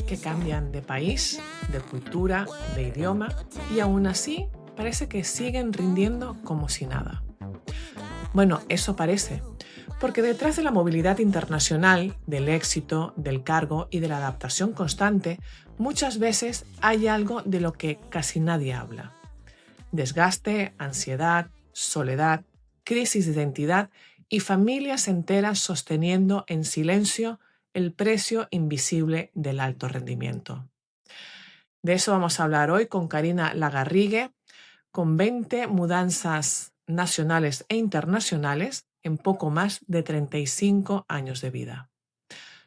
que cambian de país, de cultura, de idioma y aún así parece que siguen rindiendo como si nada. Bueno, eso parece, porque detrás de la movilidad internacional, del éxito, del cargo y de la adaptación constante, muchas veces hay algo de lo que casi nadie habla. Desgaste, ansiedad, soledad, crisis de identidad y familias enteras sosteniendo en silencio el precio invisible del alto rendimiento. De eso vamos a hablar hoy con Karina Lagarrigue, con 20 mudanzas nacionales e internacionales en poco más de 35 años de vida.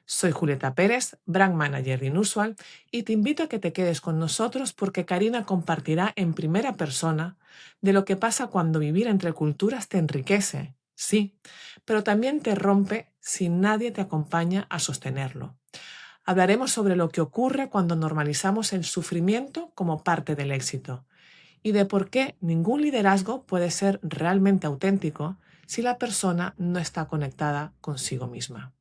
Soy Julieta Pérez, Brand Manager de Inusual, y te invito a que te quedes con nosotros porque Karina compartirá en primera persona de lo que pasa cuando vivir entre culturas te enriquece, sí, pero también te rompe si nadie te acompaña a sostenerlo. Hablaremos sobre lo que ocurre cuando normalizamos el sufrimiento como parte del éxito y de por qué ningún liderazgo puede ser realmente auténtico si la persona no está conectada consigo misma.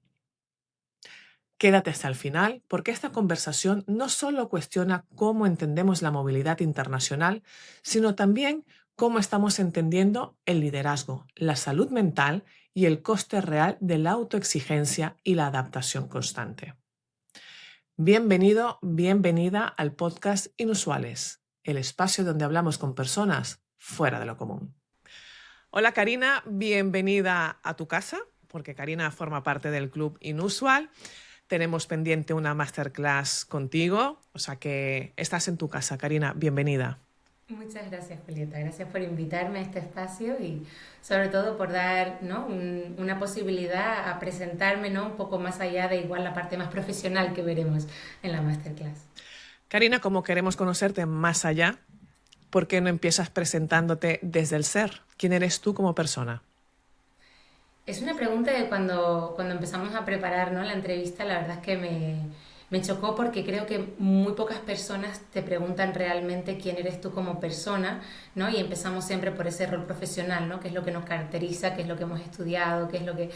Quédate hasta el final porque esta conversación no solo cuestiona cómo entendemos la movilidad internacional, sino también cómo estamos entendiendo el liderazgo, la salud mental y el coste real de la autoexigencia y la adaptación constante. Bienvenido, bienvenida al podcast Inusuales, el espacio donde hablamos con personas fuera de lo común. Hola Karina, bienvenida a tu casa, porque Karina forma parte del club Inusual. Tenemos pendiente una masterclass contigo, o sea que estás en tu casa, Karina, bienvenida. Muchas gracias, Julieta. Gracias por invitarme a este espacio y sobre todo por dar, ¿no?, una posibilidad a presentarme, ¿no?, un poco más allá de igual la parte más profesional que veremos en la masterclass. Karina, como queremos conocerte más allá, ¿por qué no empiezas presentándote desde el ser? ¿Quién eres tú como persona? Es una pregunta que cuando empezamos a preparar, ¿no?, la entrevista, la verdad es que me chocó porque creo que muy pocas personas te preguntan realmente quién eres tú como persona, ¿no? Y empezamos siempre por ese rol profesional, ¿no? ¿Qué es lo que nos caracteriza? ¿Qué es lo que hemos estudiado? ¿Qué es lo que...?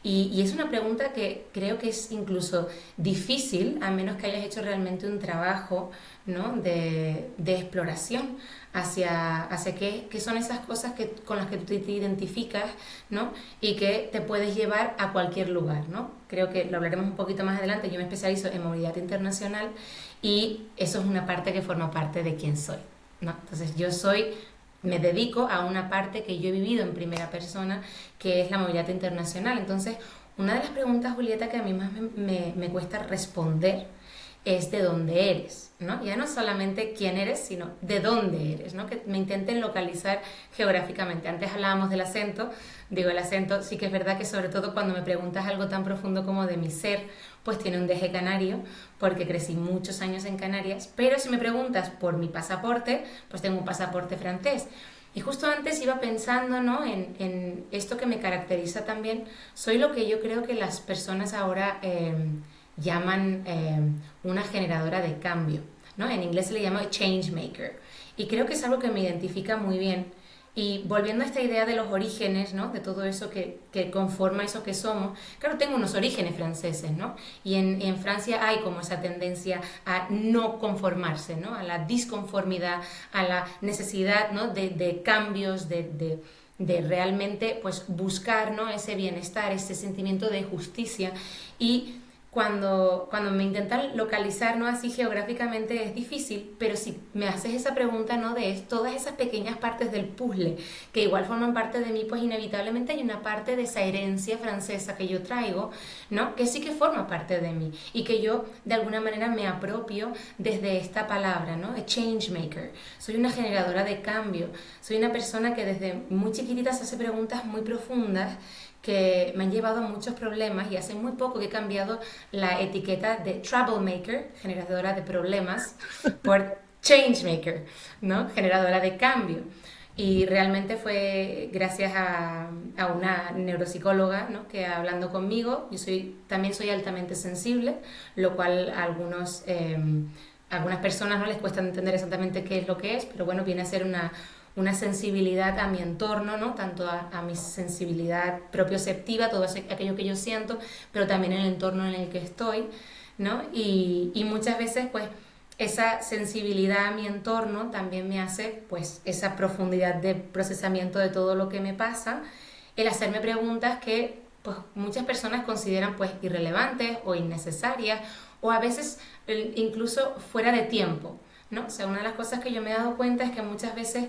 Y es una pregunta que creo que es incluso difícil, a menos que hayas hecho realmente un trabajo, ¿no?, de exploración hacia qué son esas cosas con las que tú te identificas, ¿no?, y que te puedes llevar a cualquier lugar, ¿no? Creo que lo hablaremos un poquito más adelante. Yo me especializo en movilidad internacional y eso es una parte que forma parte de quién soy, ¿no? Entonces me dedico a una parte que yo he vivido en primera persona, que es la movilidad internacional. Entonces, una de las preguntas, Julieta, que a mí más me cuesta responder es de dónde eres, ¿no? Ya no solamente quién eres, sino de dónde eres, ¿no? Que me intenten localizar geográficamente. Antes hablábamos del acento, digo, el acento sí que es verdad que sobre todo cuando me preguntas algo tan profundo como de mi ser, pues tiene un deje canario, porque crecí muchos años en Canarias, pero si me preguntas por mi pasaporte, pues tengo un pasaporte francés. Y justo antes iba pensando, ¿no?, en esto que me caracteriza también. Soy lo que yo creo que las personas ahora llaman una generadora de cambio, ¿no? En inglés se le llama change maker. Y creo que es algo que me identifica muy bien. Y volviendo a esta idea de los orígenes, ¿no?, de todo eso que conforma eso que somos, claro, tengo unos orígenes franceses, ¿no? Y en Francia hay como esa tendencia a no conformarse, ¿no?, a la disconformidad, a la necesidad, ¿no?, de cambios, de realmente pues buscar, ¿no?, ese bienestar, ese sentimiento de justicia. Y cuando me intentan localizar, ¿no?, así geográficamente es difícil, pero si me haces esa pregunta, ¿no?, de todas esas pequeñas partes del puzzle que igual forman parte de mí, pues inevitablemente hay una parte de esa herencia francesa que yo traigo, ¿no?, que sí que forma parte de mí y que yo de alguna manera me apropio desde esta palabra, ¿no?, a change maker. Soy una generadora de cambio, soy una persona que desde muy chiquitita se hace preguntas muy profundas que me han llevado a muchos problemas, y hace muy poco que he cambiado la etiqueta de troublemaker, generadora de problemas, por changemaker, ¿no?, generadora de cambio. Y realmente fue gracias a una neuropsicóloga, ¿no?, que hablando conmigo, también soy altamente sensible, lo cual a algunas personas no les cuesta entender exactamente qué es lo que es, pero bueno, viene a ser una sensibilidad a mi entorno, ¿no?, tanto a mi sensibilidad propioceptiva, todo aquello que yo siento, pero también en el entorno en el que estoy. ¿no? Y muchas veces, pues, esa sensibilidad a mi entorno también me hace, pues, esa profundidad de procesamiento de todo lo que me pasa, el hacerme preguntas que, pues, muchas personas consideran, pues, irrelevantes o innecesarias, o a veces incluso fuera de tiempo, ¿no? O sea, una de las cosas que yo me he dado cuenta es que muchas veces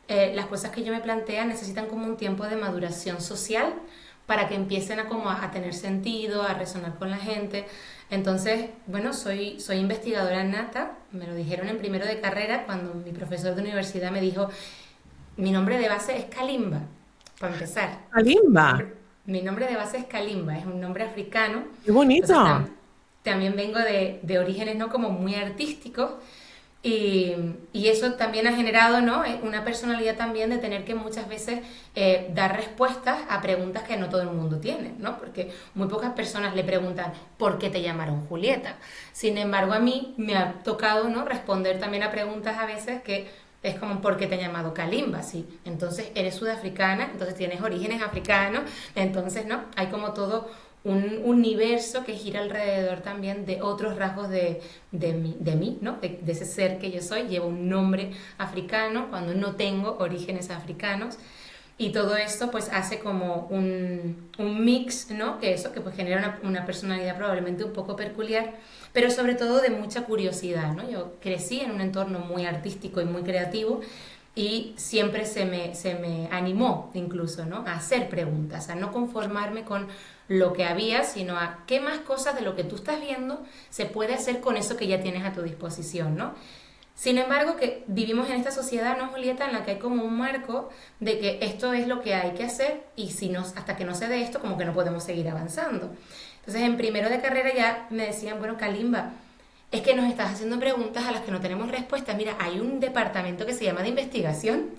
las cosas que yo me planteo necesitan como un tiempo de maduración social para que empiecen a, como a tener sentido, a resonar con la gente. Entonces, bueno, soy investigadora nata, me lo dijeron en primero de carrera cuando mi profesor de universidad me dijo, mi nombre de base es Kalimba, para empezar. Mi ¡Kalimba! nombre, mi nombre de base es Kalimba, es un nombre africano, ¡Qué bonito! entonces también vengo de orígenes no como muy artísticos y eso también ha generado, ¿no? Una personalidad también de tener que muchas veces dar respuestas a preguntas que no todo el mundo tiene, ¿no? Porque muy pocas personas le preguntan ¿por qué te llamaron Julieta? Sin embargo, a mí me ha tocado, ¿no? Responder también a preguntas a veces que es como ¿por qué te han llamado Kalimba? Sí, entonces eres sudafricana, entonces tienes orígenes africanos, entonces, ¿no? Hay como todo un universo que gira alrededor también de otros rasgos de mí, ¿no? De ese ser que yo soy. Llevo un nombre africano cuando no tengo orígenes africanos. Y todo esto pues hace como un mix, ¿no? Que eso que pues genera una personalidad probablemente un poco peculiar, pero sobre todo de mucha curiosidad, ¿no? Yo crecí en un entorno muy artístico y muy creativo y siempre se me animó incluso, ¿no? A hacer preguntas, a no conformarme con lo que había, sino a qué más cosas de lo que tú estás viendo se puede hacer con eso que ya tienes a tu disposición, ¿no? Sin embargo, que vivimos en esta sociedad, ¿no, Julieta?, en la que hay como un marco de que esto es lo que hay que hacer y si no, hasta que no se dé esto, como que no podemos seguir avanzando. Entonces, en primero de carrera ya me decían, bueno, Kalimba, es que nos estás haciendo preguntas a las que no tenemos respuesta. Mira, hay un departamento que se llama de investigación.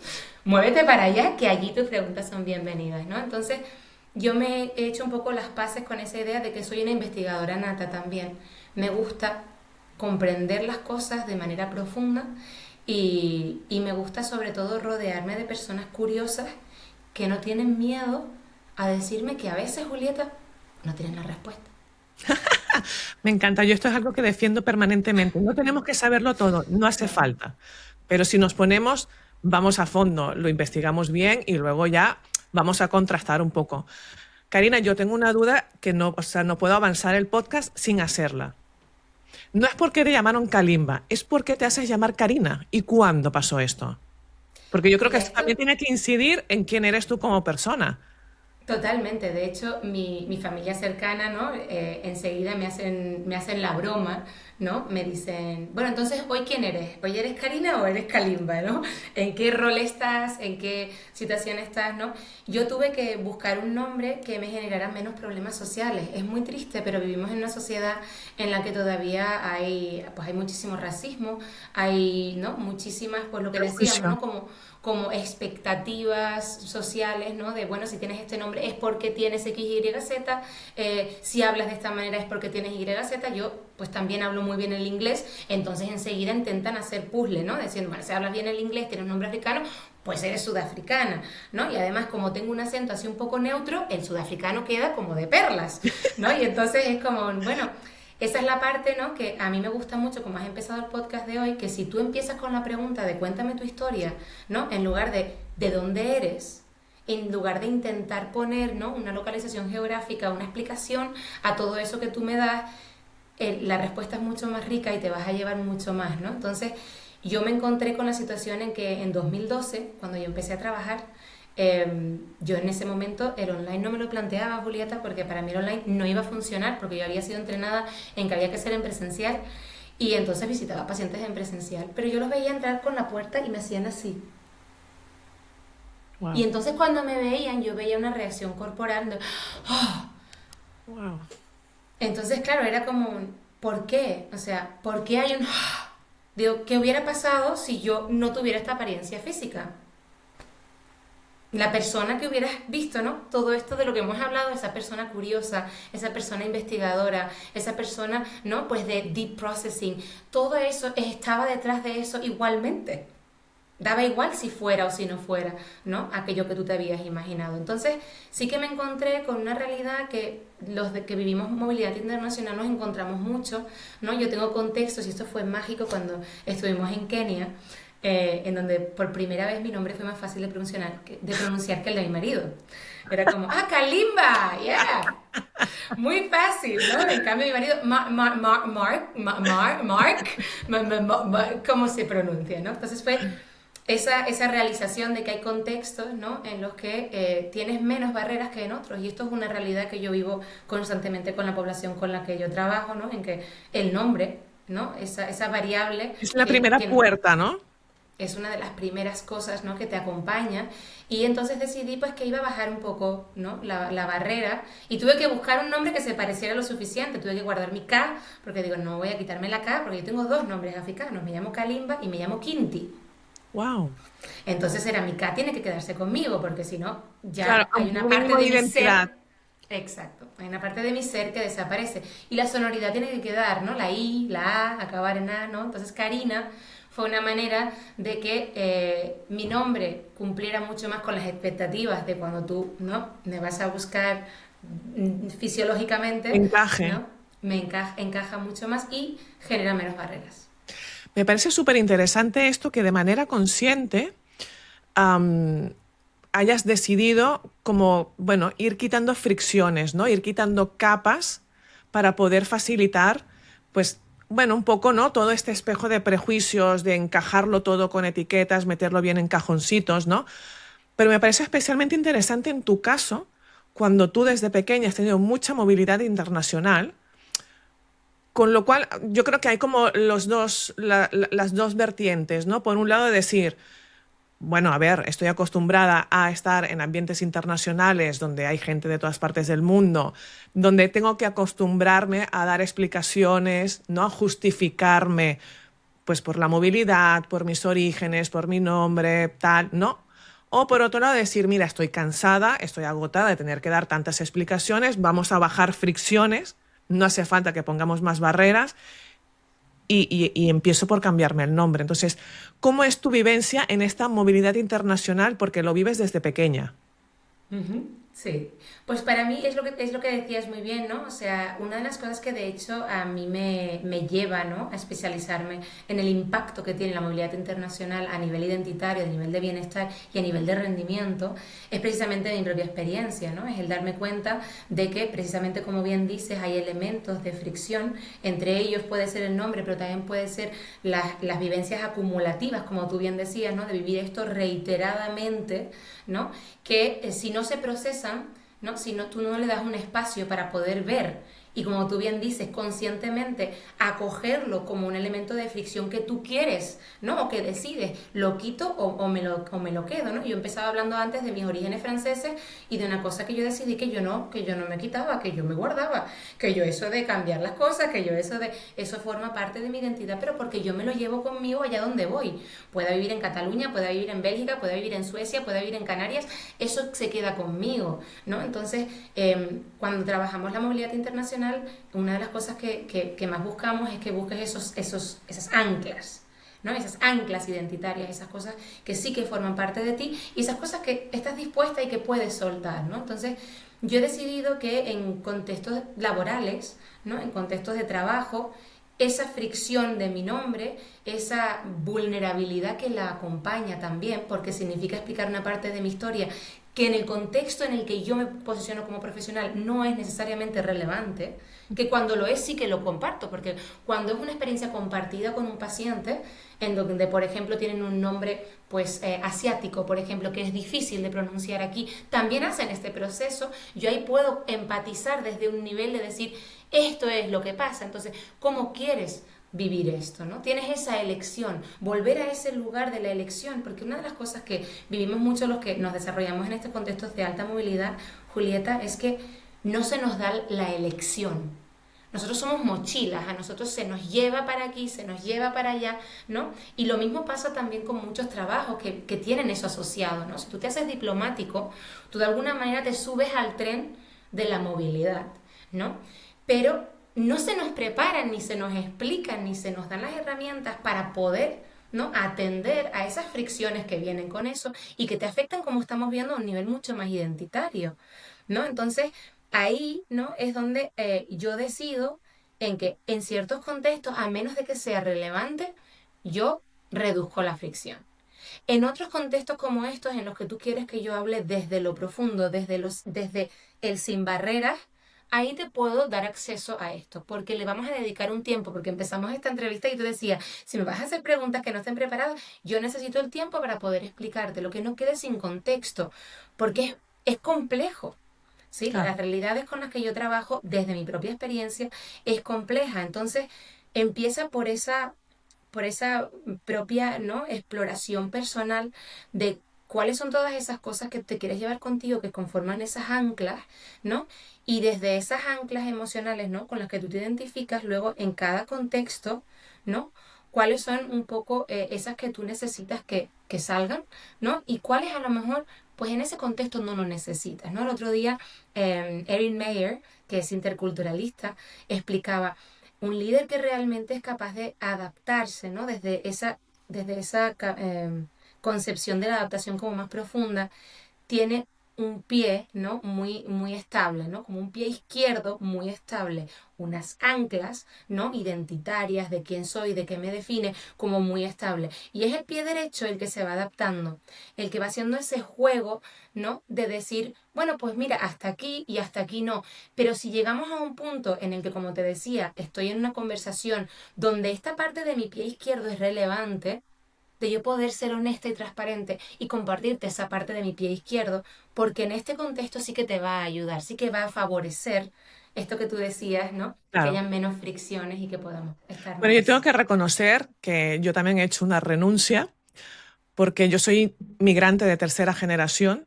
Muévete para allá, que allí tus preguntas son bienvenidas, ¿no? Entonces, yo me he hecho un poco las paces con esa idea de que soy una investigadora nata también. Me gusta comprender las cosas de manera profunda y me gusta sobre todo rodearme de personas curiosas que no tienen miedo a decirme que a veces, Julieta, no tienen la respuesta. Me encanta, yo esto es algo que defiendo permanentemente. No tenemos que saberlo todo, no hace falta. Pero si nos ponemos, vamos a fondo, lo investigamos bien y luego ya vamos a contrastar un poco. Karina, yo tengo una duda que no, o sea, no puedo avanzar el podcast sin hacerla. No es porque te llamaron Kalimba, es porque te haces llamar Karina. ¿Y cuándo pasó esto? Porque yo creo que Mira, esto también esto tiene que incidir en quién eres tú como persona. totalmente, de hecho mi familia cercana, ¿no? Enseguida me hacen la broma, ¿no? Me dicen, bueno, entonces, ¿hoy quién eres? ¿Hoy eres Karina o eres Kalimba, ¿no? ¿En qué rol estás? ¿En qué situación estás, ¿no? Yo tuve que buscar un nombre que me generara menos problemas sociales. Es muy triste, pero vivimos en una sociedad en la que todavía hay muchísimo racismo, hay, ¿no? Muchísimas, pues lo que decíamos, Prejuicio. ¿no? Como expectativas sociales, ¿no? De, bueno, si tienes este nombre es porque tienes X, Y, Z, si hablas de esta manera es porque tienes Y, Z, yo pues también hablo muy bien el inglés, entonces enseguida intentan hacer puzzle, ¿no? Diciendo, bueno, si hablas bien el inglés, tienes un nombre africano, pues eres sudafricana, ¿no? Y además, como tengo un acento así un poco neutro, el sudafricano queda como de perlas, ¿no? Y entonces es como, bueno, esa es la parte, ¿no? Que a mí me gusta mucho, como has empezado el podcast de hoy, que si tú empiezas con la pregunta de cuéntame tu historia, ¿no? En lugar de dónde eres, en lugar de intentar poner, ¿no? Una localización geográfica, una explicación a todo eso que tú me das, la respuesta es mucho más rica y te vas a llevar mucho más, ¿no? Entonces, yo me encontré con la situación en que en 2012, cuando yo empecé a trabajar, yo en ese momento el online no me lo planteaba, Julieta, porque para mí el online no iba a funcionar, porque yo había sido entrenada en que había que ser en presencial y entonces visitaba pacientes en presencial, pero yo los veía entrar con la puerta y me hacían así. Y Wow. entonces cuando me veían, yo veía una reacción corporal de, ¡oh! Wow. Entonces, claro, era como ¿por qué? O sea, ¿por qué hay un... Digo, ¿qué hubiera pasado si yo no tuviera esta apariencia física? La persona que hubieras visto, ¿no? Todo esto de lo que hemos hablado, esa persona curiosa, esa persona investigadora, esa persona, ¿no? Pues de deep processing, todo eso estaba detrás de eso igualmente. daba igual si fuera o si no fuera, ¿no? Aquello que tú te habías imaginado. Entonces, sí que me encontré con una realidad que los de que vivimos movilidad internacional nos encontramos mucho, ¿no? Yo tengo contextos, y esto fue mágico cuando estuvimos en Kenia, en donde por primera vez mi nombre fue más fácil de pronunciar que el de mi marido. Era como, ¡ah, Kalimba! ¡Yeah! Muy fácil, ¿no? En cambio, mi marido, ¿cómo se pronuncia, no? Entonces fue esa realización de que hay contextos, ¿no? En los que tienes menos barreras que en otros. Y esto es una realidad que yo vivo constantemente con la población con la que yo trabajo, ¿no? En que el nombre, ¿no? Esa variable Es la primera puerta, ¿no? es una de las primeras cosas, ¿no? Que te acompaña. Y entonces decidí pues que iba a bajar un poco, ¿no? La barrera, y tuve que buscar un nombre que se pareciera lo suficiente. Tuve que guardar mi K, porque digo, no voy a quitarme la K, porque yo tengo dos nombres africanos, me llamo Kalimba y me llamo Kinti. Wow. Entonces era mi K tiene que quedarse conmigo, porque si no, Claro, ya hay una un parte mínimo de de mi identidad. ser. Exacto, hay una parte de mi ser que desaparece. Y la sonoridad tiene que quedar, ¿no? La I, la A, acabar en A, ¿no? Entonces Karina fue una manera de que mi nombre cumpliera mucho más con las expectativas de cuando tú, ¿no? Me vas a buscar fisiológicamente, Encaje. ¿no? Encaja mucho más y genera menos barreras. Me parece súper interesante esto que de manera consciente am, hayas decidido como, bueno, ir quitando fricciones, ¿no? Ir quitando capas para poder facilitar, pues, bueno, un poco, ¿no? Todo este espejo de prejuicios, de encajarlo todo con etiquetas, meterlo bien en cajoncitos, ¿no? Pero me parece especialmente interesante en tu caso, cuando tú desde pequeña has tenido mucha movilidad internacional, con lo cual yo creo que hay como las dos vertientes, ¿no? Por un lado decir, bueno, a ver, estoy acostumbrada a estar en ambientes internacionales donde hay gente de todas partes del mundo, donde tengo que acostumbrarme a dar explicaciones, ¿no? A justificarme, pues por la movilidad, por mis orígenes, por mi nombre, tal, ¿no? O por otro lado decir, mira, estoy cansada, estoy agotada de tener que dar tantas explicaciones, vamos a bajar fricciones, no hace falta que pongamos más barreras y empiezo por cambiarme el nombre. Entonces, ¿cómo es tu vivencia en esta movilidad internacional? Porque lo vives desde pequeña. Ujú, sí, pues para mí es lo que decías muy bien, ¿no? O sea, una de las cosas que de hecho a mí me lleva, ¿no? A especializarme en el impacto que tiene la movilidad internacional a nivel identitario, a nivel de bienestar y a nivel de rendimiento, es precisamente mi propia experiencia, ¿no? Es el darme cuenta de que precisamente como bien dices hay elementos de fricción, entre ellos puede ser el nombre, pero también puede ser las vivencias acumulativas, como tú bien decías, ¿no? De vivir esto reiteradamente, ¿no? Que si no se procesan, ¿no? Si no, tú no le das un espacio para poder ver y como tú bien dices, conscientemente acogerlo como un elemento de fricción que tú quieres, ¿no? O que decides, lo quito o me lo quedo, ¿no? Yo empezaba hablando antes de mis orígenes franceses y de una cosa que yo decidí que yo no me quitaba, que yo me guardaba, que yo eso de cambiar las cosas, eso forma parte de mi identidad, pero porque yo me lo llevo conmigo allá donde voy. Pueda vivir en Cataluña, pueda vivir en Bélgica, pueda vivir en Suecia, pueda vivir en Canarias, eso se queda conmigo, ¿no? Entonces, cuando trabajamos la movilidad internacional, una de las cosas que más buscamos es que busques esas anclas, ¿no? Esas anclas identitarias, esas cosas que sí que forman parte de ti y esas cosas que estás dispuesta y que puedes soltar, ¿no? Entonces, yo he decidido que en contextos laborales, ¿no? En contextos de trabajo, esa fricción de mi nombre, esa vulnerabilidad que la acompaña también, porque significa explicar una parte de mi historia que en el contexto en el que yo me posiciono como profesional no es necesariamente relevante, que cuando lo es sí que lo comparto, porque cuando es una experiencia compartida con un paciente, en donde por ejemplo tienen un nombre pues asiático, por ejemplo, que es difícil de pronunciar aquí, también hacen este proceso, yo ahí puedo empatizar desde un nivel de decir, esto es lo que pasa, entonces, ¿cómo quieres vivir esto, ¿no? Tienes esa elección, volver a ese lugar de la elección, porque una de las cosas que vivimos mucho los que nos desarrollamos en este contexto de alta movilidad, Julieta, es que no se nos da la elección. Nosotros somos mochilas, a nosotros se nos lleva para aquí, se nos lleva para allá, ¿no? Y lo mismo pasa también con muchos trabajos que tienen eso asociado, ¿no? Si tú te haces diplomático, tú de alguna manera te subes al tren de la movilidad, ¿no? Pero no se nos preparan, ni se nos explican, ni se nos dan las herramientas para poder ¿no? A atender a esas fricciones que vienen con eso y que te afectan, como estamos viendo, a un nivel mucho más identitario, ¿no? Entonces, ahí, ¿no? Es donde yo decido en que en ciertos contextos, a menos de que sea relevante, yo reduzco la fricción. En otros contextos como estos, en los que tú quieres que yo hable desde lo profundo, desde el sin barreras, ahí te puedo dar acceso a esto, porque le vamos a dedicar un tiempo, porque empezamos esta entrevista y tú decías, si me vas a hacer preguntas que no estén preparadas, yo necesito el tiempo para poder explicarte, lo que no quede sin contexto, porque es complejo. ¿Sí? Claro. Las realidades con las que yo trabajo, desde mi propia experiencia, es compleja. Entonces, empieza por esa propia, ¿no? Exploración personal de cuáles son todas esas cosas que te quieres llevar contigo, que conforman esas anclas, ¿no? Y desde esas anclas emocionales, ¿no? Con las que tú te identificas, luego en cada contexto, ¿no? Cuáles son un poco esas que tú necesitas que salgan, ¿no? Y cuáles a lo mejor, pues en ese contexto no lo necesitas, ¿no? El otro día, Erin Meyer, que es interculturalista, explicaba, un líder que realmente es capaz de adaptarse, ¿no? Desde esa concepción de la adaptación como más profunda, tiene un pie, ¿no? Muy, muy estable, ¿no? Como un pie izquierdo muy estable, unas anclas, ¿no? Identitarias de quién soy, de qué me define, como muy estable. Y es el pie derecho el que se va adaptando, el que va haciendo ese juego, ¿no? De decir, bueno, pues mira, hasta aquí y hasta aquí no. Pero si llegamos a un punto en el que, como te decía, estoy en una conversación donde esta parte de mi pie izquierdo es relevante, de yo poder ser honesta y transparente y compartirte esa parte de mi pie izquierdo, porque en este contexto sí que te va a ayudar, sí que va a favorecer esto que tú decías, ¿no? Que Claro. haya menos fricciones y que podamos estar Bueno, yo tengo más... que reconocer que yo también he hecho una renuncia porque yo soy migrante de tercera generación.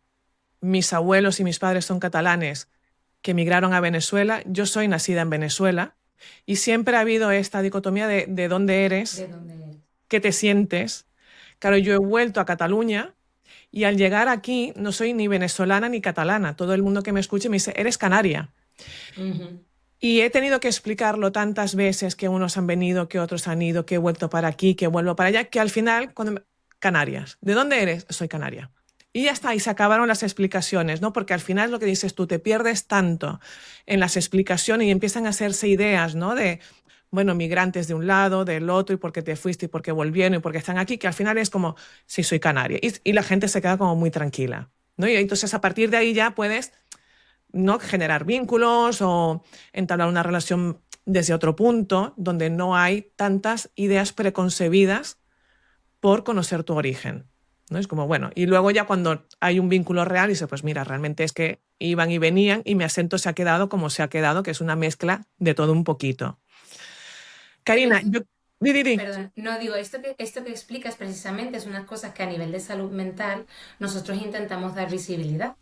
Mis abuelos y mis padres son catalanes que emigraron a Venezuela. Yo soy nacida en Venezuela y siempre ha habido esta dicotomía de dónde ¿De eres, dónde eres? qué te sientes. Claro, yo he vuelto a Cataluña y al llegar aquí no soy ni venezolana ni catalana. Todo el mundo que me escuche me dice, eres canaria. Ujú. Y he tenido que explicarlo tantas veces que unos han venido, que otros han ido, que he vuelto para aquí, que vuelvo para allá, que al final, Canarias. ¿De dónde eres? Soy canaria. Y ya está, y se acabaron las explicaciones, ¿no? Porque al final es lo que dices tú, te pierdes tanto en las explicaciones y empiezan a hacerse ideas, ¿no? De, bueno, migrantes de un lado, del otro, y por qué te fuiste, y por qué volvieron, y por qué están aquí, que al final es como, sí, soy canaria. Y la gente se queda como muy tranquila, ¿no? Y entonces a partir de ahí ya puedes no generar vínculos o entablar una relación desde otro punto, donde no hay tantas ideas preconcebidas por conocer tu origen. ¿No? Es como, bueno, y luego ya cuando hay un vínculo real, dice, pues mira, realmente es que iban y venían y mi acento se ha quedado como se ha quedado, que es una mezcla de todo un poquito. Pero Karina, eso, yo... Di, di, di. perdón, no digo, esto que explicas precisamente es unas cosas que a nivel de salud mental nosotros intentamos dar visibilidad.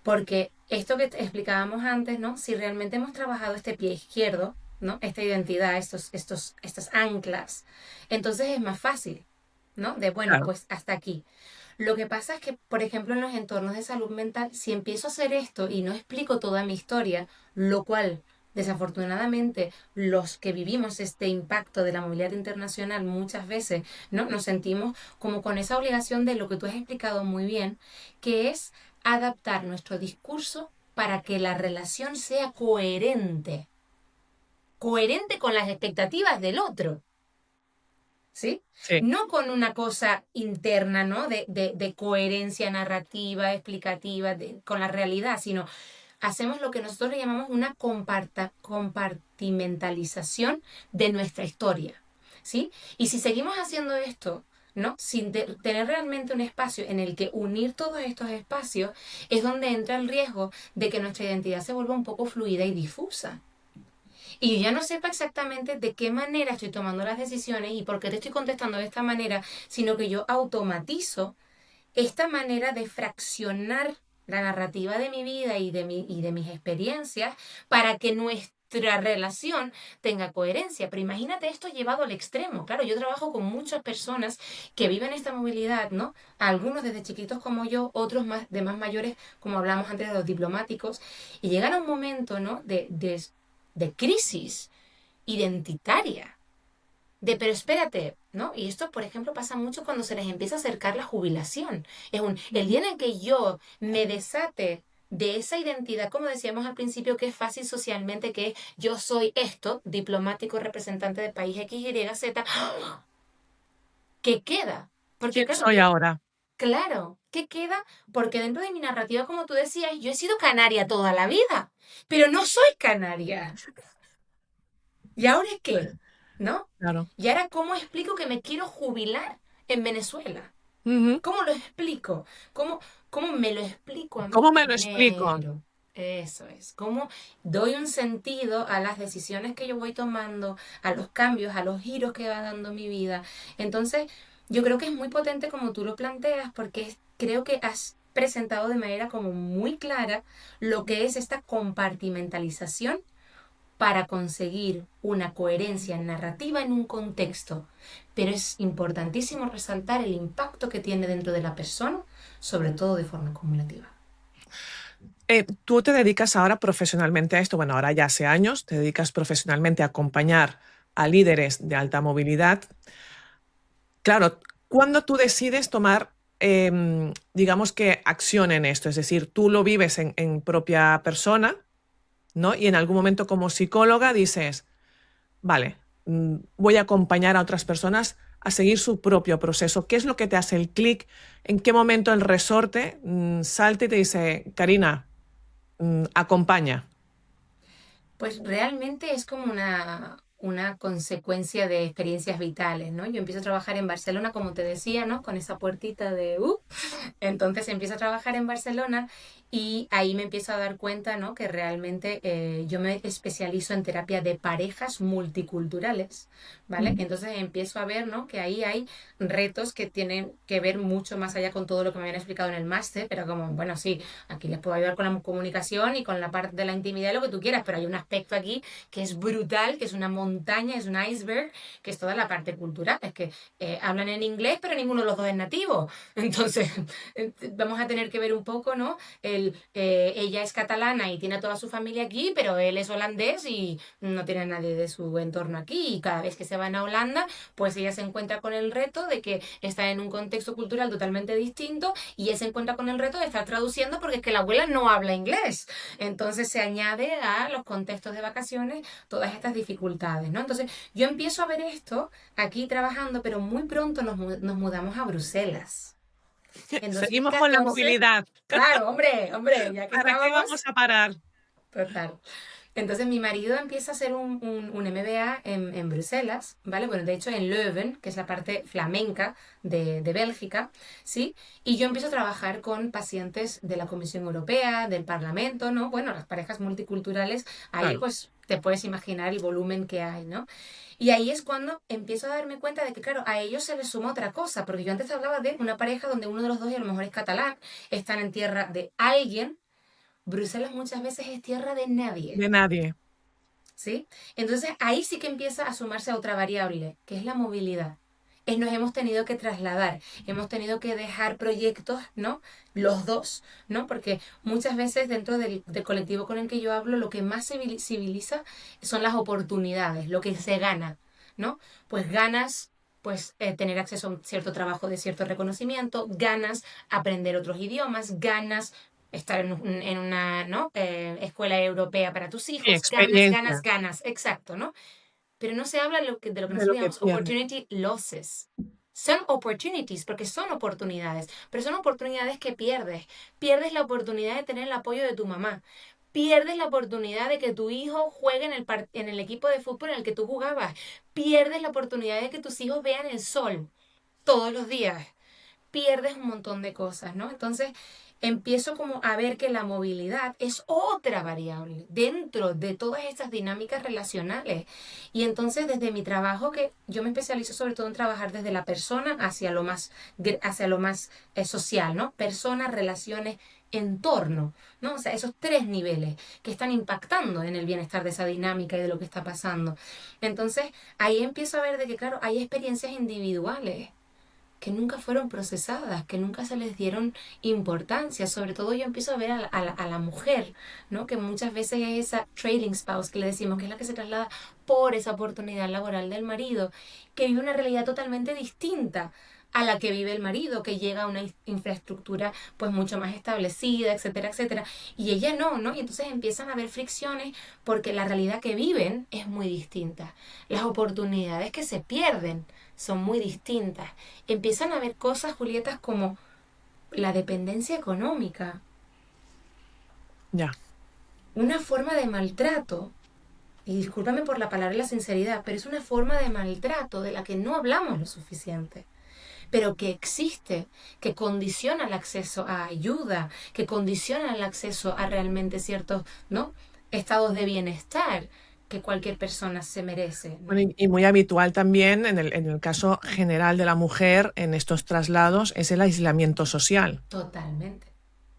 Porque esto que explicábamos antes, ¿no? Si realmente hemos trabajado este pie izquierdo, ¿no? Esta identidad, estas anclas, entonces es más fácil, ¿no? De, bueno, Claro. pues hasta aquí. Lo que pasa es que, por ejemplo, en los entornos de salud mental, si empiezo a hacer esto y no explico toda mi historia, lo cual, desafortunadamente, los que vivimos este impacto de la movilidad internacional muchas veces, ¿no? Nos sentimos como con esa obligación de lo que tú has explicado muy bien, que es adaptar nuestro discurso para que la relación sea coherente, coherente con las expectativas del otro. ¿Sí? Sí. No con una cosa interna, ¿no? De coherencia narrativa, explicativa, con la realidad, sino hacemos lo que nosotros le llamamos una compartimentalización de nuestra historia, ¿sí? Y si seguimos haciendo esto, ¿no? Sin tener realmente un espacio en el que unir todos estos espacios, es donde entra el riesgo de que nuestra identidad se vuelva un poco fluida y difusa. Y yo ya no sepa exactamente de qué manera estoy tomando las decisiones y por qué te estoy contestando de esta manera, sino que yo automatizo esta manera de fraccionar la narrativa de mi vida y de mis experiencias para que nuestra relación tenga coherencia. Pero imagínate esto llevado al extremo. Claro, yo trabajo con muchas personas que viven esta movilidad, ¿no? Algunos desde chiquitos como yo, otros más mayores, como hablamos antes de los diplomáticos, y llegan a un momento, ¿no? de crisis identitaria. pero espérate, ¿no? Y esto, por ejemplo, pasa mucho cuando se les empieza a acercar la jubilación. El día en el que yo me desate de esa identidad, como decíamos al principio, que es fácil socialmente, que es yo soy esto, diplomático representante de país X, Y, Z, ¿qué queda? Porque ¿Quién claro, soy ahora? claro, ¿qué queda? Porque dentro de mi narrativa, como tú decías, yo he sido canaria toda la vida, pero no soy canaria. ¿Y ahora qué? ¿No? Claro. ¿Y ahora cómo explico que me quiero jubilar en Venezuela? Ujú. ¿Cómo lo explico? ¿Cómo me lo explico a mí ¿Cómo me lo explico? primero? Eso es. ¿Cómo doy un sentido a las decisiones que yo voy tomando, a los cambios, a los giros que va dando mi vida? Entonces, yo creo que es muy potente como tú lo planteas, porque creo que has presentado de manera como muy clara lo que es esta compartimentalización para conseguir una coherencia narrativa en un contexto. Pero es importantísimo resaltar el impacto que tiene dentro de la persona, sobre todo de forma acumulativa. Tú te dedicas ahora profesionalmente a esto, bueno, ahora ya hace años, te dedicas profesionalmente a acompañar a líderes de alta movilidad. Claro, ¿cuándo tú decides tomar, digamos que acción en esto? Es decir, tú lo vives en propia persona, ¿no? Y en algún momento como psicóloga dices, vale, voy a acompañar a otras personas a seguir su propio proceso. ¿Qué es lo que te hace el clic? ¿En qué momento el resorte salta y te dice, Karina, acompaña? Pues realmente es como una consecuencia de experiencias vitales, ¿no? Yo empiezo a trabajar en Barcelona, como te decía, ¿no? Con esa puertita de... Entonces empiezo a trabajar en Barcelona y ahí me empiezo a dar cuenta, ¿no? Que realmente yo me especializo en terapia de parejas multiculturales, ¿vale? Ujú. Entonces empiezo a ver, ¿no? Que ahí hay retos que tienen que ver mucho más allá con todo lo que me habían explicado en el máster, pero como, bueno, sí, aquí les puedo ayudar con la comunicación y con la parte de la intimidad, lo que tú quieras, pero hay un aspecto aquí que es brutal, que es una montaña, es un iceberg, que es toda la parte cultural. Es que hablan en inglés, pero ninguno de los dos es nativo. Entonces, vamos a tener que ver un poco, ¿no? Ella es catalana y tiene a toda su familia aquí, pero él es holandés y no tiene a nadie de su entorno aquí. Y cada vez que se van a Holanda, pues ella se encuentra con el reto de que está en un contexto cultural totalmente distinto y él se encuentra con el reto de estar traduciendo porque es que la abuela no habla inglés. Entonces se añade a los contextos de vacaciones todas estas dificultades, ¿no? Entonces yo empiezo a ver esto aquí trabajando, pero muy pronto nos mudamos a Bruselas. En Seguimos con la 2014, movilidad. claro, hombre, ya que ¿Para qué vamos estábamos, a parar? total. Entonces mi marido empieza a hacer un MBA en Bruselas, ¿vale? Bueno, de hecho en Leuven, que es la parte flamenca de Bélgica, ¿sí? Y yo empiezo a trabajar con pacientes de la Comisión Europea, del Parlamento, ¿no? Bueno, las parejas multiculturales, ahí Claro. pues te puedes imaginar el volumen que hay, ¿no? Y ahí es cuando empiezo a darme cuenta de que, claro, a ellos se les suma otra cosa, porque yo antes hablaba de una pareja donde uno de los dos, y a lo mejor es catalán, están en tierra de alguien. Bruselas muchas veces es tierra de nadie. De nadie. ¿Sí? Entonces ahí sí que empieza a sumarse a otra variable, que es la movilidad. Nos hemos tenido que trasladar, hemos tenido que dejar proyectos, ¿no? Los dos, ¿no? Porque muchas veces dentro del colectivo con el que yo hablo, lo que más civiliza son las oportunidades, lo que se gana, ¿no? Pues ganas, pues tener acceso a un cierto trabajo de cierto reconocimiento, ganas aprender otros idiomas, ganas estar en una, ¿no? Escuela europea para tus Sí, hijos, ganas, ganas, experiencia ganas, exacto, ¿no? Pero no se habla de lo que de nosotros lo que llamamos pierde. opportunity losses. Son opportunities, porque son oportunidades, pero son oportunidades que pierdes. Pierdes la oportunidad de tener el apoyo de tu mamá. Pierdes la oportunidad de que tu hijo juegue en el equipo de fútbol en el que tú jugabas. Pierdes la oportunidad de que tus hijos vean el sol todos los días. Pierdes un montón de cosas, ¿no? Entonces empiezo como a ver que la movilidad es otra variable dentro de todas estas dinámicas relacionales. Y entonces desde mi trabajo, que yo me especializo sobre todo en trabajar desde la persona hacia lo más social, ¿no? Personas, relaciones, entorno, ¿no? O sea, esos tres niveles que están impactando en el bienestar de esa dinámica y de lo que está pasando. Entonces ahí empiezo a ver de que, claro, hay experiencias individuales, que nunca fueron procesadas, que nunca se les dieron importancia. Sobre todo yo empiezo a ver a la mujer, ¿no? Que muchas veces es esa trailing spouse que le decimos, que es la que se traslada por esa oportunidad laboral del marido, que vive una realidad totalmente distinta a la que vive el marido, que llega a una infraestructura pues mucho más establecida, etcétera, etcétera, y ella no, ¿no? Y entonces empiezan a haber fricciones porque la realidad que viven es muy distinta. Las oportunidades que se pierden son muy distintas. Empiezan a haber cosas, Julieta, como la dependencia económica, Ya. una forma de maltrato, y discúlpame por la palabra y la sinceridad, pero es una forma de maltrato de la que no hablamos lo suficiente, pero que existe, que condiciona el acceso a ayuda, que condiciona el acceso a realmente ciertos, ¿no?, estados de bienestar que cualquier persona se merece, Bueno, ¿no? y muy habitual también en el caso general de la mujer en estos traslados es el aislamiento social. Totalmente.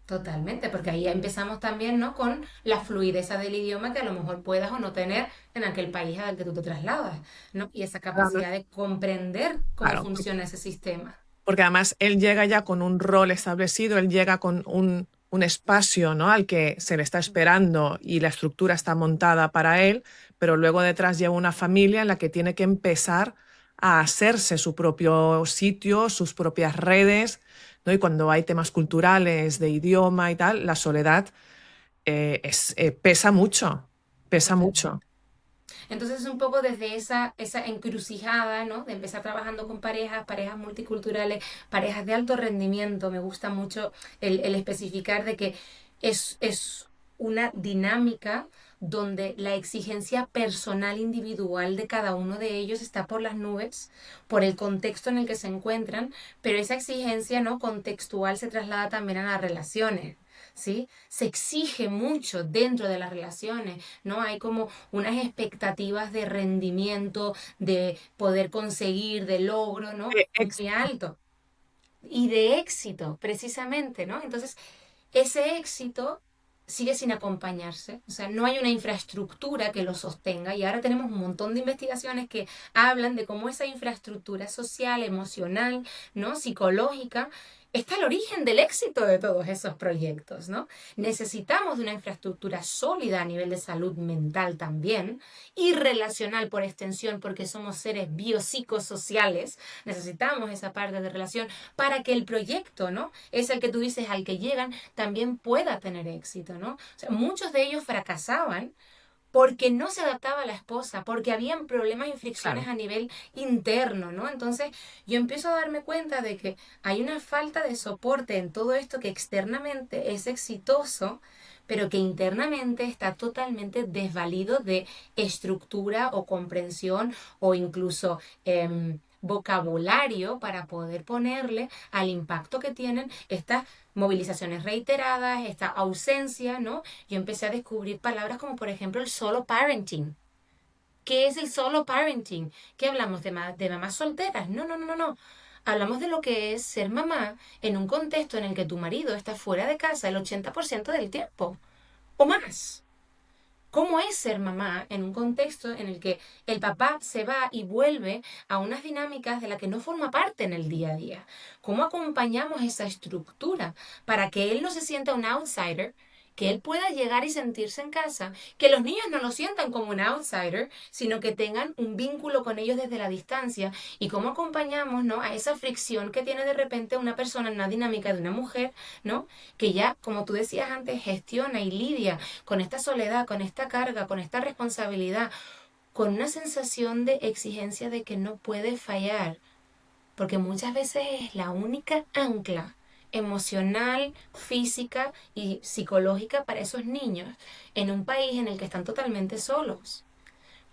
Totalmente, porque ahí ya empezamos también, ¿no?, con la fluidez del idioma que a lo mejor puedas o no tener en aquel país al que tú te trasladas, ¿no? Y esa Además, capacidad de comprender cómo claro, funciona ese sistema. porque además él llega ya con un rol establecido, él llega con un espacio, ¿no?, al que se le está esperando y la estructura está montada para él, pero luego detrás lleva una familia en la que tiene que empezar a hacerse su propio sitio, sus propias redes, ¿no? Y cuando hay temas culturales, de idioma y tal, la soledad pesa mucho, pesa mucho. Totalmente. Entonces es un poco desde esa encrucijada, ¿no?, de empezar trabajando con parejas, parejas multiculturales, parejas de alto rendimiento. Me gusta mucho el especificar de que es una dinámica donde la exigencia personal individual de cada uno de ellos está por las nubes, por el contexto en el que se encuentran, pero esa exigencia, ¿no?, contextual se traslada también a las relaciones. ¿Sí? Se exige mucho dentro de las relaciones, ¿no? Hay como unas expectativas de rendimiento, de poder conseguir, de logro, ¿no?, muy Éxito, alto. Y de éxito, precisamente, ¿no? Entonces, ese éxito sigue sin acompañarse, o sea, no hay una infraestructura que lo sostenga y ahora tenemos un montón de investigaciones que hablan de cómo esa infraestructura social, emocional, ¿no?, psicológica, está al origen del éxito de todos esos proyectos, ¿no? Necesitamos de una infraestructura sólida a nivel de salud mental también y relacional por extensión, porque somos seres biopsicosociales, necesitamos esa parte de relación para que el proyecto, ¿no?, es el que tú dices al que llegan, también pueda tener éxito, ¿no? O sea, muchos de ellos fracasaban porque no se adaptaba a la esposa, porque habían problemas y fricciones claro. a nivel interno, ¿no? Entonces yo empiezo a darme cuenta de que hay una falta de soporte en todo esto que externamente es exitoso, pero que internamente está totalmente desvalido de estructura o comprensión o incluso vocabulario para poder ponerle al impacto que tienen estas movilizaciones reiteradas, esta ausencia, ¿no? Yo empecé a descubrir palabras como por ejemplo el solo parenting. ¿Qué es el solo parenting? ¿Qué hablamos de mamás solteras? No, no, no, no, no. Hablamos de lo que es ser mamá en un contexto en el que tu marido está fuera de casa el 80% del tiempo o más. ¿Cómo es ser mamá en un contexto en el que el papá se va y vuelve a unas dinámicas de las que no forma parte en el día a día? ¿Cómo acompañamos esa estructura para que él no se sienta un outsider, que él pueda llegar y sentirse en casa, que los niños no lo sientan como un outsider, sino que tengan un vínculo con ellos desde la distancia? ¿Y cómo acompañamos, ¿no?, a esa fricción que tiene de repente una persona en una dinámica de una mujer, ¿no?, que ya, como tú decías antes, gestiona y lidia con esta soledad, con esta carga, con esta responsabilidad, con una sensación de exigencia de que no puede fallar, porque muchas veces es la única ancla emocional, física y psicológica para esos niños en un país en el que están totalmente solos?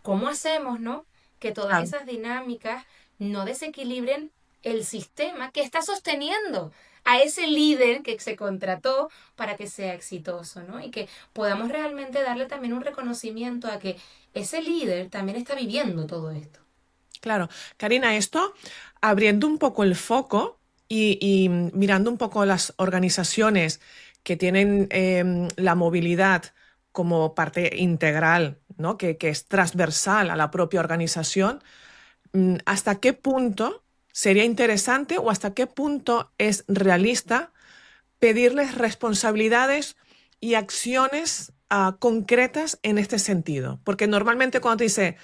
¿Cómo hacemos, no?, que todas Claro. esas dinámicas no desequilibren el sistema que está sosteniendo a ese líder que se contrató para que sea exitoso, ¿no? Y que podamos realmente darle también un reconocimiento a que ese líder también está viviendo todo esto. Claro, Karina, esto abriendo un poco el foco y mirando un poco las organizaciones que tienen la movilidad como parte integral, ¿no? Que es transversal a la propia organización, ¿hasta qué punto sería interesante o hasta qué punto es realista pedirles responsabilidades y acciones concretas en este sentido. Porque normalmente cuando te dice,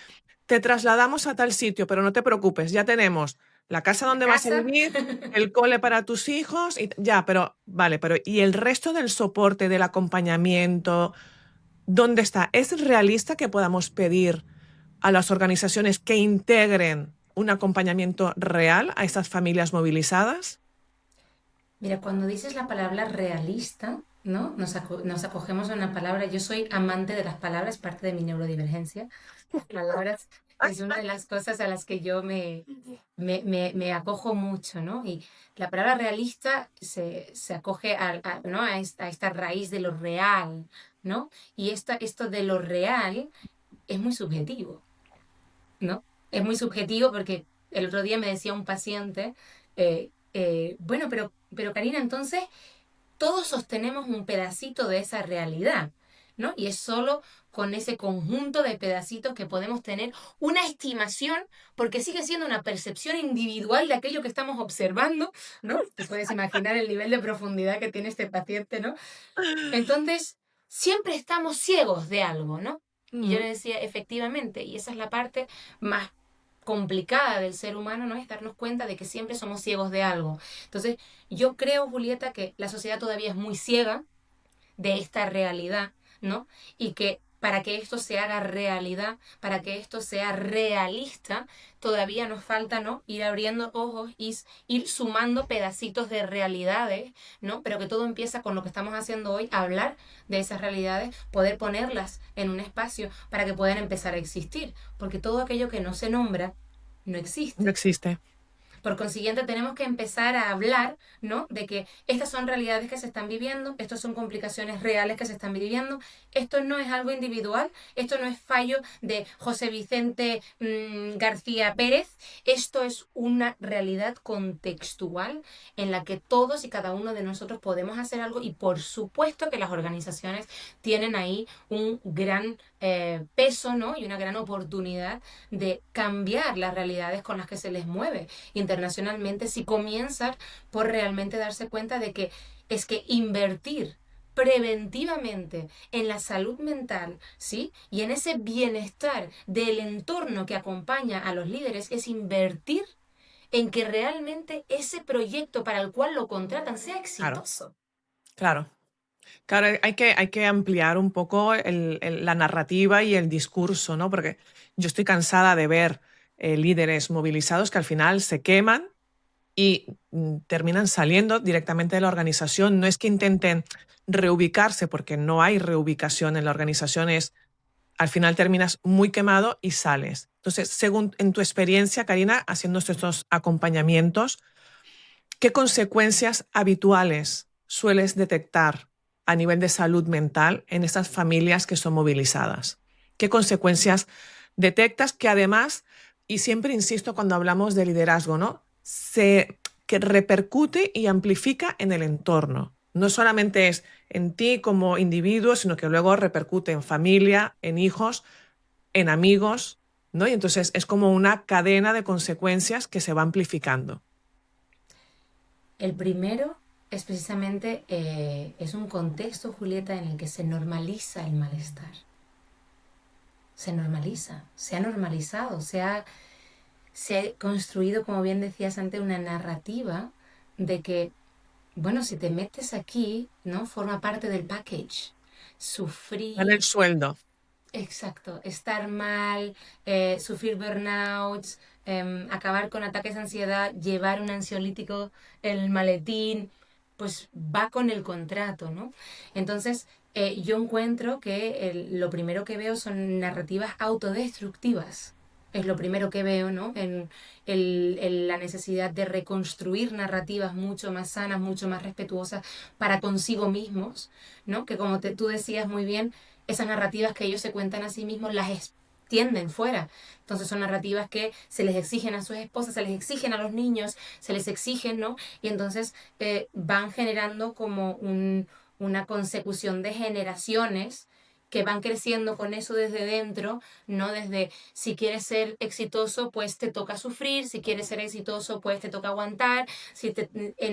te trasladamos a tal sitio, pero no te preocupes, ya tenemos la casa La donde vas a casa. vivir, el cole para tus hijos, y ya, pero vale, pero ¿y el resto del soporte, del acompañamiento? ¿Dónde está? ¿Es realista que podamos pedir a las organizaciones que integren un acompañamiento real a estas familias movilizadas? Mira, cuando dices la palabra realista, ¿no? Nos acogemos a una palabra. Yo soy amante de las palabras, parte de mi neurodivergencia. Las palabras es una de las cosas a las que yo me acojo mucho, ¿no? Y la palabra realista se acoge ¿no? A esta raíz de lo real, ¿no? Y esto de lo real es muy subjetivo, ¿no? Es muy subjetivo porque el otro día me decía un paciente, bueno, pero Karina, entonces todos sostenemos un pedacito de esa realidad, ¿no? Y es solo con ese conjunto de pedacitos que podemos tener una estimación, porque sigue siendo una percepción individual de aquello que estamos observando, ¿no? Te puedes imaginar el nivel de profundidad que tiene este paciente, ¿no? Entonces, siempre estamos ciegos de algo, ¿no? Y yo Mm, le decía, efectivamente, y esa es la parte más complicada del ser humano, ¿no? Es darnos cuenta de que siempre somos ciegos de algo. Entonces, yo creo, Julieta, que la sociedad todavía es muy ciega de esta realidad, ¿no? Y que para que esto se haga realidad, para que esto sea realista, todavía nos falta, ¿no? Ir abriendo ojos y ir sumando pedacitos de realidades, ¿no? Pero que todo empieza con lo que estamos haciendo hoy, hablar de esas realidades, poder ponerlas en un espacio para que puedan empezar a existir, porque todo aquello que no se nombra no no existe. existe. Por consiguiente, tenemos que empezar a hablar, ¿no? De que estas son realidades que se están viviendo, estas son complicaciones reales que se están viviendo, esto no es algo individual, esto no es fallo de José Vicente García Pérez, esto es una realidad contextual en la que todos y cada uno de nosotros podemos hacer algo y por supuesto que las organizaciones tienen ahí un gran peso, ¿no? Y una gran oportunidad de cambiar las realidades con las que se les mueve internacionalmente si comienzan por realmente darse cuenta de que es que invertir preventivamente en la salud mental, ¿sí? Y en ese bienestar del entorno que acompaña a los líderes es invertir en que realmente ese proyecto para el cual lo contratan sea Claro, exitoso. claro. Claro, hay que ampliar un poco la narrativa y el discurso, ¿no? Porque yo estoy cansada de ver líderes movilizados que al final se queman y terminan saliendo directamente de la organización. No es que intenten reubicarse, porque no hay reubicación en la organización, es al final terminas muy quemado y sales. Entonces, según en tu experiencia, Karina, haciendo estos acompañamientos, ¿qué consecuencias habituales sueles detectar a nivel de salud mental en estas familias que son movilizadas? ¿Qué consecuencias detectas que además, y siempre insisto cuando hablamos de liderazgo, ¿no? Que repercute y amplifica en el entorno? No solamente es en ti como individuo, sino que luego repercute en familia, en hijos, en amigos, ¿no? Y entonces es como una cadena de consecuencias que se va amplificando. El primero es precisamente, es un contexto, Julieta, en el que se normaliza el malestar. Se normaliza, se ha normalizado, se ha construido, como bien decías antes, una narrativa de que, bueno, si te metes aquí, ¿no? Forma parte del package. En el Sufrir, sueldo. exacto, estar mal, sufrir burnouts, acabar con ataques de ansiedad, llevar un ansiolítico en el maletín, pues va con el contrato, ¿no? Entonces, yo encuentro que lo primero que veo son narrativas autodestructivas. Es lo primero que veo, ¿no? En la necesidad de reconstruir narrativas mucho más sanas, mucho más respetuosas para consigo mismos, ¿no? Que como tú decías muy bien, esas narrativas que ellos se cuentan a sí mismos las extienden fuera. Entonces son narrativas que se les exigen a sus esposas, se les exigen a los niños, se les exigen, ¿no? Y entonces van generando como una consecución de generaciones que van creciendo con eso desde dentro, ¿no? Desde si quieres ser exitoso, pues te toca sufrir, si quieres ser exitoso, pues te toca aguantar,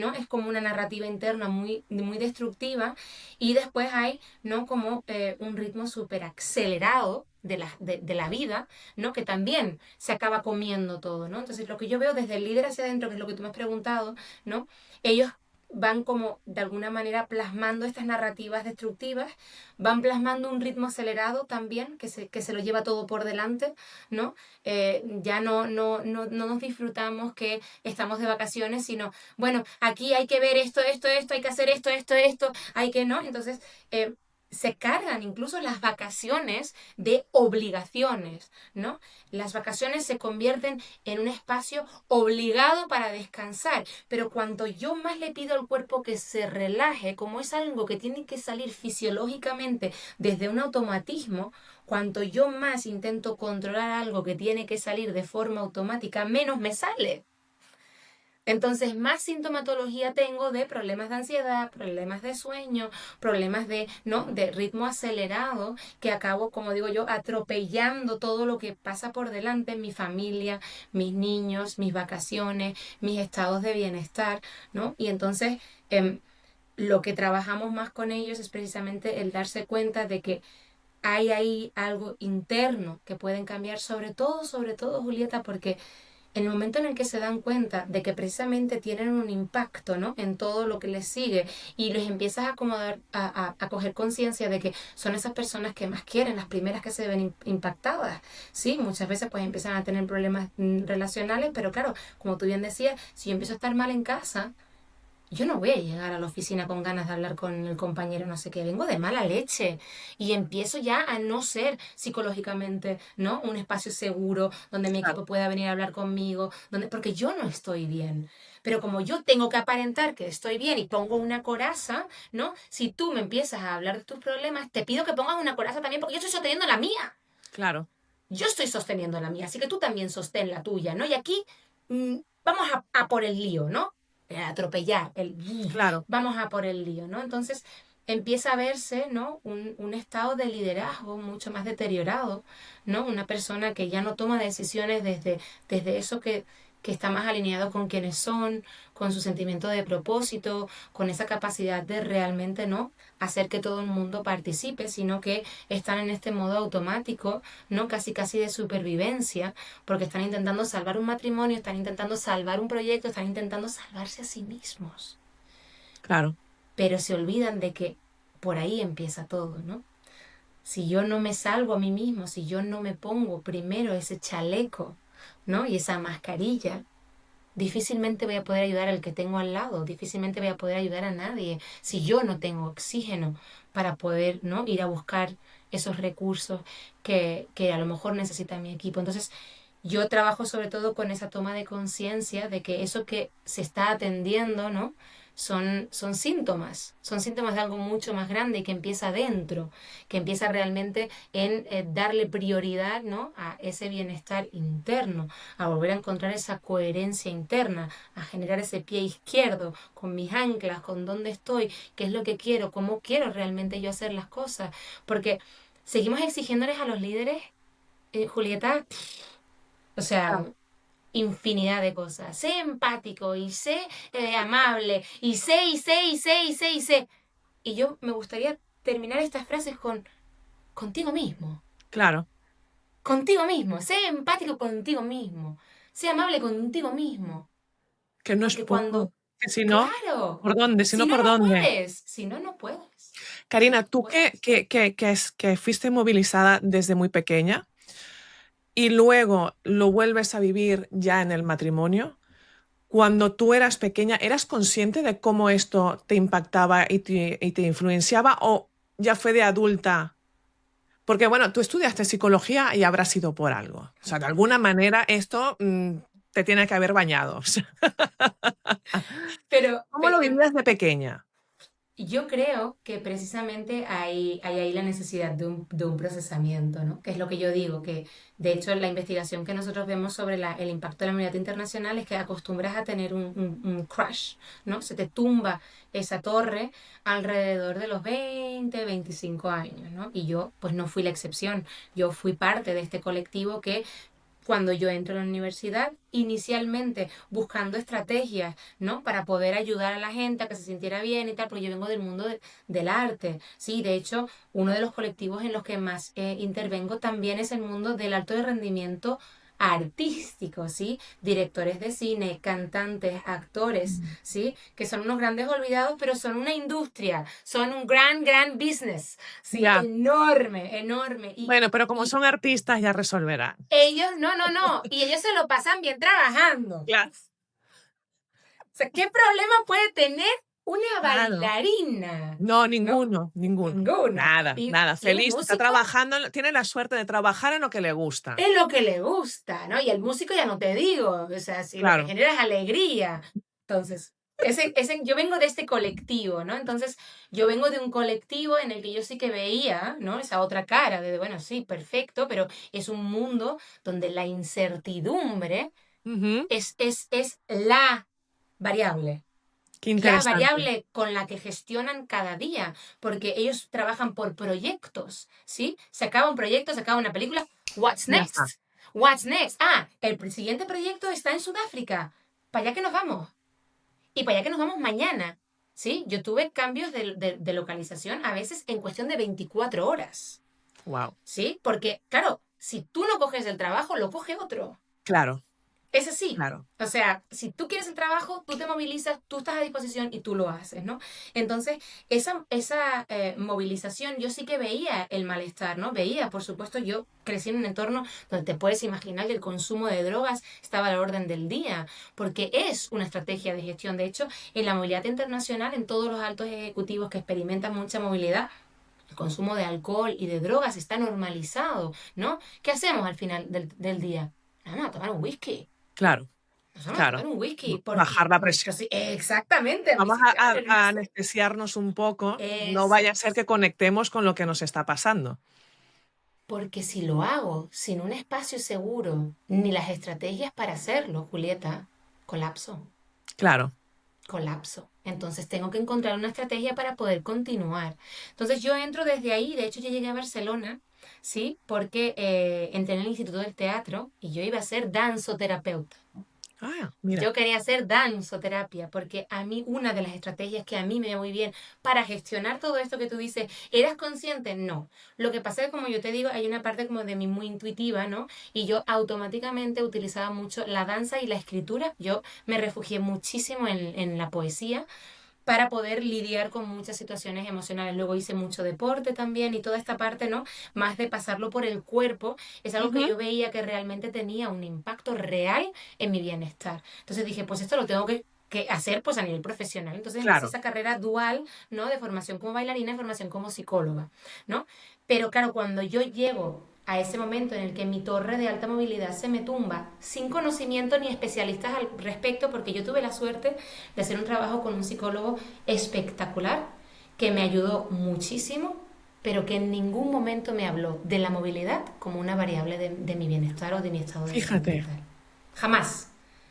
¿no? Es como una narrativa interna muy, muy destructiva y después hay, ¿no? Como un ritmo súper acelerado de la vida, ¿no? Que también se acaba comiendo todo, ¿no? Entonces, lo que yo veo desde el líder hacia adentro, que es lo que tú me has preguntado, ¿no? Ellos van como de alguna manera plasmando estas narrativas destructivas, van plasmando un ritmo acelerado también, que se lo lleva todo por delante, ¿no? Ya no nos disfrutamos que estamos de vacaciones, sino, bueno, aquí hay que ver esto, hay que hacer esto, hay que, ¿no? Entonces, se cargan incluso las vacaciones de obligaciones, ¿no? Las vacaciones se convierten en un espacio obligado para descansar, pero cuanto yo más le pido al cuerpo que se relaje, como es algo que tiene que salir fisiológicamente desde un automatismo, cuanto yo más intento controlar algo que tiene que salir de forma automática, menos me sale. Entonces, más sintomatología tengo de problemas de ansiedad, problemas de sueño, problemas de, ¿no? de ritmo acelerado, que acabo, como digo yo, atropellando todo lo que pasa por delante, mi familia, mis niños, mis vacaciones, mis estados de bienestar, ¿no? Y entonces, lo que trabajamos más con ellos es precisamente el darse cuenta de que hay ahí algo interno que pueden cambiar, sobre todo, Julieta, porque en el momento en el que se dan cuenta de que precisamente tienen un impacto, ¿no? en todo lo que les sigue y les empiezas a acomodar, a coger conciencia de que son esas personas que más quieren, las primeras que se ven impactadas, ¿sí? Muchas veces pues empiezan a tener problemas relacionales, pero claro, como tú bien decías, si yo empiezo a estar mal en casa, yo no voy a llegar a la oficina con ganas de hablar con el compañero, no sé qué, vengo de mala leche y empiezo ya a no ser psicológicamente, ¿no? Un espacio seguro donde mi Claro. equipo pueda venir a hablar conmigo, porque yo no estoy bien. Pero como yo tengo que aparentar que estoy bien y pongo una coraza, ¿no? Si tú me empiezas a hablar de tus problemas, te pido que pongas una coraza también porque yo estoy sosteniendo la mía. Claro. Yo estoy sosteniendo la mía, así que tú también sostén la tuya, ¿no? Y aquí vamos a por el lío, ¿no? Atropellar, Claro. vamos a por el lío, ¿no? Entonces empieza a verse, ¿no? Un estado de liderazgo mucho más deteriorado, ¿no? Una persona que ya no toma decisiones desde eso que está más alineado con quienes son, con su sentimiento de propósito, con esa capacidad de realmente, ¿no? hacer que todo el mundo participe, sino que están en este modo automático, ¿no? Casi de supervivencia, porque están intentando salvar un matrimonio, están intentando salvar un proyecto, están intentando salvarse a sí mismos. Claro. Pero se olvidan de que por ahí empieza todo, ¿no? Si yo no me salvo a mí mismo, si yo no me pongo primero ese chaleco, ¿no? y esa mascarilla, difícilmente voy a poder ayudar al que tengo al lado, difícilmente voy a poder ayudar a nadie si yo no tengo oxígeno para poder, ¿no? ir a buscar esos recursos que a lo mejor necesita mi equipo. Entonces, yo trabajo sobre todo con esa toma de conciencia de que eso que se está atendiendo, ¿no? Son son síntomas de algo mucho más grande y que empieza dentro, que empieza realmente en darle prioridad, ¿no? a ese bienestar interno, a volver a encontrar esa coherencia interna, a generar ese pie izquierdo con mis anclas, con dónde estoy, qué es lo que quiero, cómo quiero realmente yo hacer las cosas, porque seguimos exigiéndoles a los líderes, Julieta, o sea, Claro. infinidad de cosas. Sé empático y sé amable y sé. Y yo me gustaría terminar estas frases con contigo mismo. Claro. Contigo mismo. Sé empático contigo mismo. Sé amable contigo mismo. Que no es Porque poco. cuando... Que si no, Claro. ¿por dónde? Si Si no, no, ¿por no dónde? puedes. Si no, no puedes. Si Karina, no, no tú puedes. que fuiste movilizada desde muy pequeña y luego lo vuelves a vivir ya en el matrimonio, cuando tú eras pequeña, ¿eras consciente de cómo esto te impactaba y te influenciaba o ya fue de adulta? Porque bueno, tú estudiaste psicología y habrás sido por algo. O sea, de alguna manera esto te tiene que haber bañado. O sea, Pero, ¿cómo lo vivías de pequeña? Yo creo que precisamente hay ahí la necesidad de un procesamiento, ¿no? Que es lo que yo digo, que de hecho la investigación que nosotros vemos sobre el impacto de la movilidad internacional es que acostumbras a tener un crash, ¿no? Se te tumba esa torre alrededor de los 20, 25 años, ¿no? Y yo pues no fui la excepción, yo fui parte de este colectivo que cuando yo entro a la universidad, inicialmente buscando estrategias, ¿no? Para poder ayudar a la gente a que se sintiera bien y tal, porque yo vengo del mundo del arte, ¿sí? De hecho, uno de los colectivos en los que más intervengo también es el mundo del alto rendimiento artístico, ¿sí? Directores de cine, cantantes, actores, ¿sí? Que son unos grandes olvidados, pero son una industria, son un gran business, ¿sí? Ya. Enorme, enorme. Bueno, pero como Y son artistas ya resolverán. ellos, no, y ellos se lo pasan bien trabajando. Claro. O sea, ¿qué problema puede tener una Claro. bailarina? No, ninguno. Ninguno. Nada. Y un Feliz, está músico trabajando, tiene la suerte de trabajar en lo que le gusta. es lo que le gusta, ¿no? Y el músico ya no te digo, o sea, si lo que Claro. genera es alegría. Entonces, yo vengo de este colectivo, ¿no? Entonces, yo vengo de un colectivo en el que yo sí que veía, ¿no? Esa otra cara de, bueno, sí, perfecto, pero es un mundo donde la incertidumbre Ujú. es la variable. Qué La interesante. variable con la que gestionan cada día, porque ellos trabajan por proyectos, ¿sí? Se acaba un proyecto, se acaba una película, what's Ya está. next? What's next? Ah, siguiente proyecto está en Sudáfrica. Para allá que nos vamos. Y para allá que nos vamos mañana, ¿sí? Yo tuve cambios de localización a veces en cuestión de 24 horas, Wow. ¿sí? Porque, claro, si tú no coges el trabajo, lo coge otro. Claro, Es así. claro. O sea, si tú quieres el trabajo, tú te movilizas, tú estás a disposición y tú lo haces, ¿no? Entonces, esa movilización, yo sí que veía el malestar, ¿no? Veía, por supuesto, yo crecí en un entorno donde te puedes imaginar que el consumo de drogas estaba a la orden del día, porque es una estrategia de gestión. De hecho, en la movilidad internacional, en todos los altos ejecutivos que experimentan mucha movilidad, el consumo de alcohol y de drogas está normalizado, ¿no? ¿Qué hacemos al final del día? Vamos a tomar un whisky. Claro, Nos vamos a claro. tomar un whisky Bajar la porque presión. sí, exactamente, mi Vamos sistema a nervioso. anestesiarnos un poco. No Eso vaya a ser es. que conectemos con lo que nos está pasando. Porque si lo hago sin un espacio seguro, ni las estrategias para hacerlo, Julieta, colapso, Claro. colapso. Entonces tengo que encontrar una estrategia para poder continuar. Entonces yo entro desde ahí, de hecho yo llegué a Barcelona, ¿sí? Porque entré en el Instituto del Teatro y yo iba a ser danzoterapeuta. Ah, mira. Yo quería hacer danzoterapia porque a mí una de las estrategias que a mí me va muy bien para gestionar todo esto que tú dices, ¿eras consciente? No. Lo que pasa es que, como yo te digo, hay una parte como de mí muy intuitiva, ¿no? Y yo automáticamente utilizaba mucho la danza y la escritura. Yo me refugié muchísimo en la poesía para poder lidiar con muchas situaciones emocionales. Luego hice mucho deporte también y toda esta parte, ¿no? Más de pasarlo por el cuerpo, es algo que Ujú. yo veía que realmente tenía un impacto real en mi bienestar. Entonces dije, pues esto lo tengo que hacer pues a nivel profesional. Entonces empecé Claro. esa carrera dual, ¿no? De formación como bailarina y formación como psicóloga, ¿no? Pero claro, cuando yo llego a ese momento en el que mi torre de alta movilidad se me tumba, sin conocimiento ni especialistas al respecto, porque yo tuve la suerte de hacer un trabajo con un psicólogo espectacular que me ayudó muchísimo, pero que en ningún momento me habló de la movilidad como una variable de mi bienestar o de mi estado de salud Fíjate. mental. Jamás,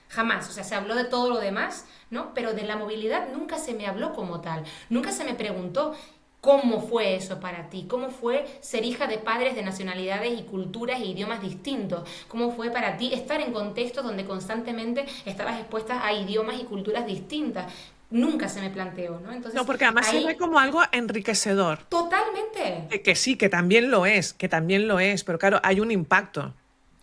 jamás. O sea, se habló de todo lo demás, ¿no? Pero de la movilidad nunca se me habló como tal. Nunca se me preguntó cómo fue eso para ti, cómo fue ser hija de padres de nacionalidades y culturas e idiomas distintos, cómo fue para ti estar en contextos donde constantemente estabas expuesta a idiomas y culturas distintas. Nunca se me planteó, ¿no? No, Entonces, porque además se ve ahí, como algo enriquecedor. totalmente, Que sí, que también lo es, pero claro, hay un impacto.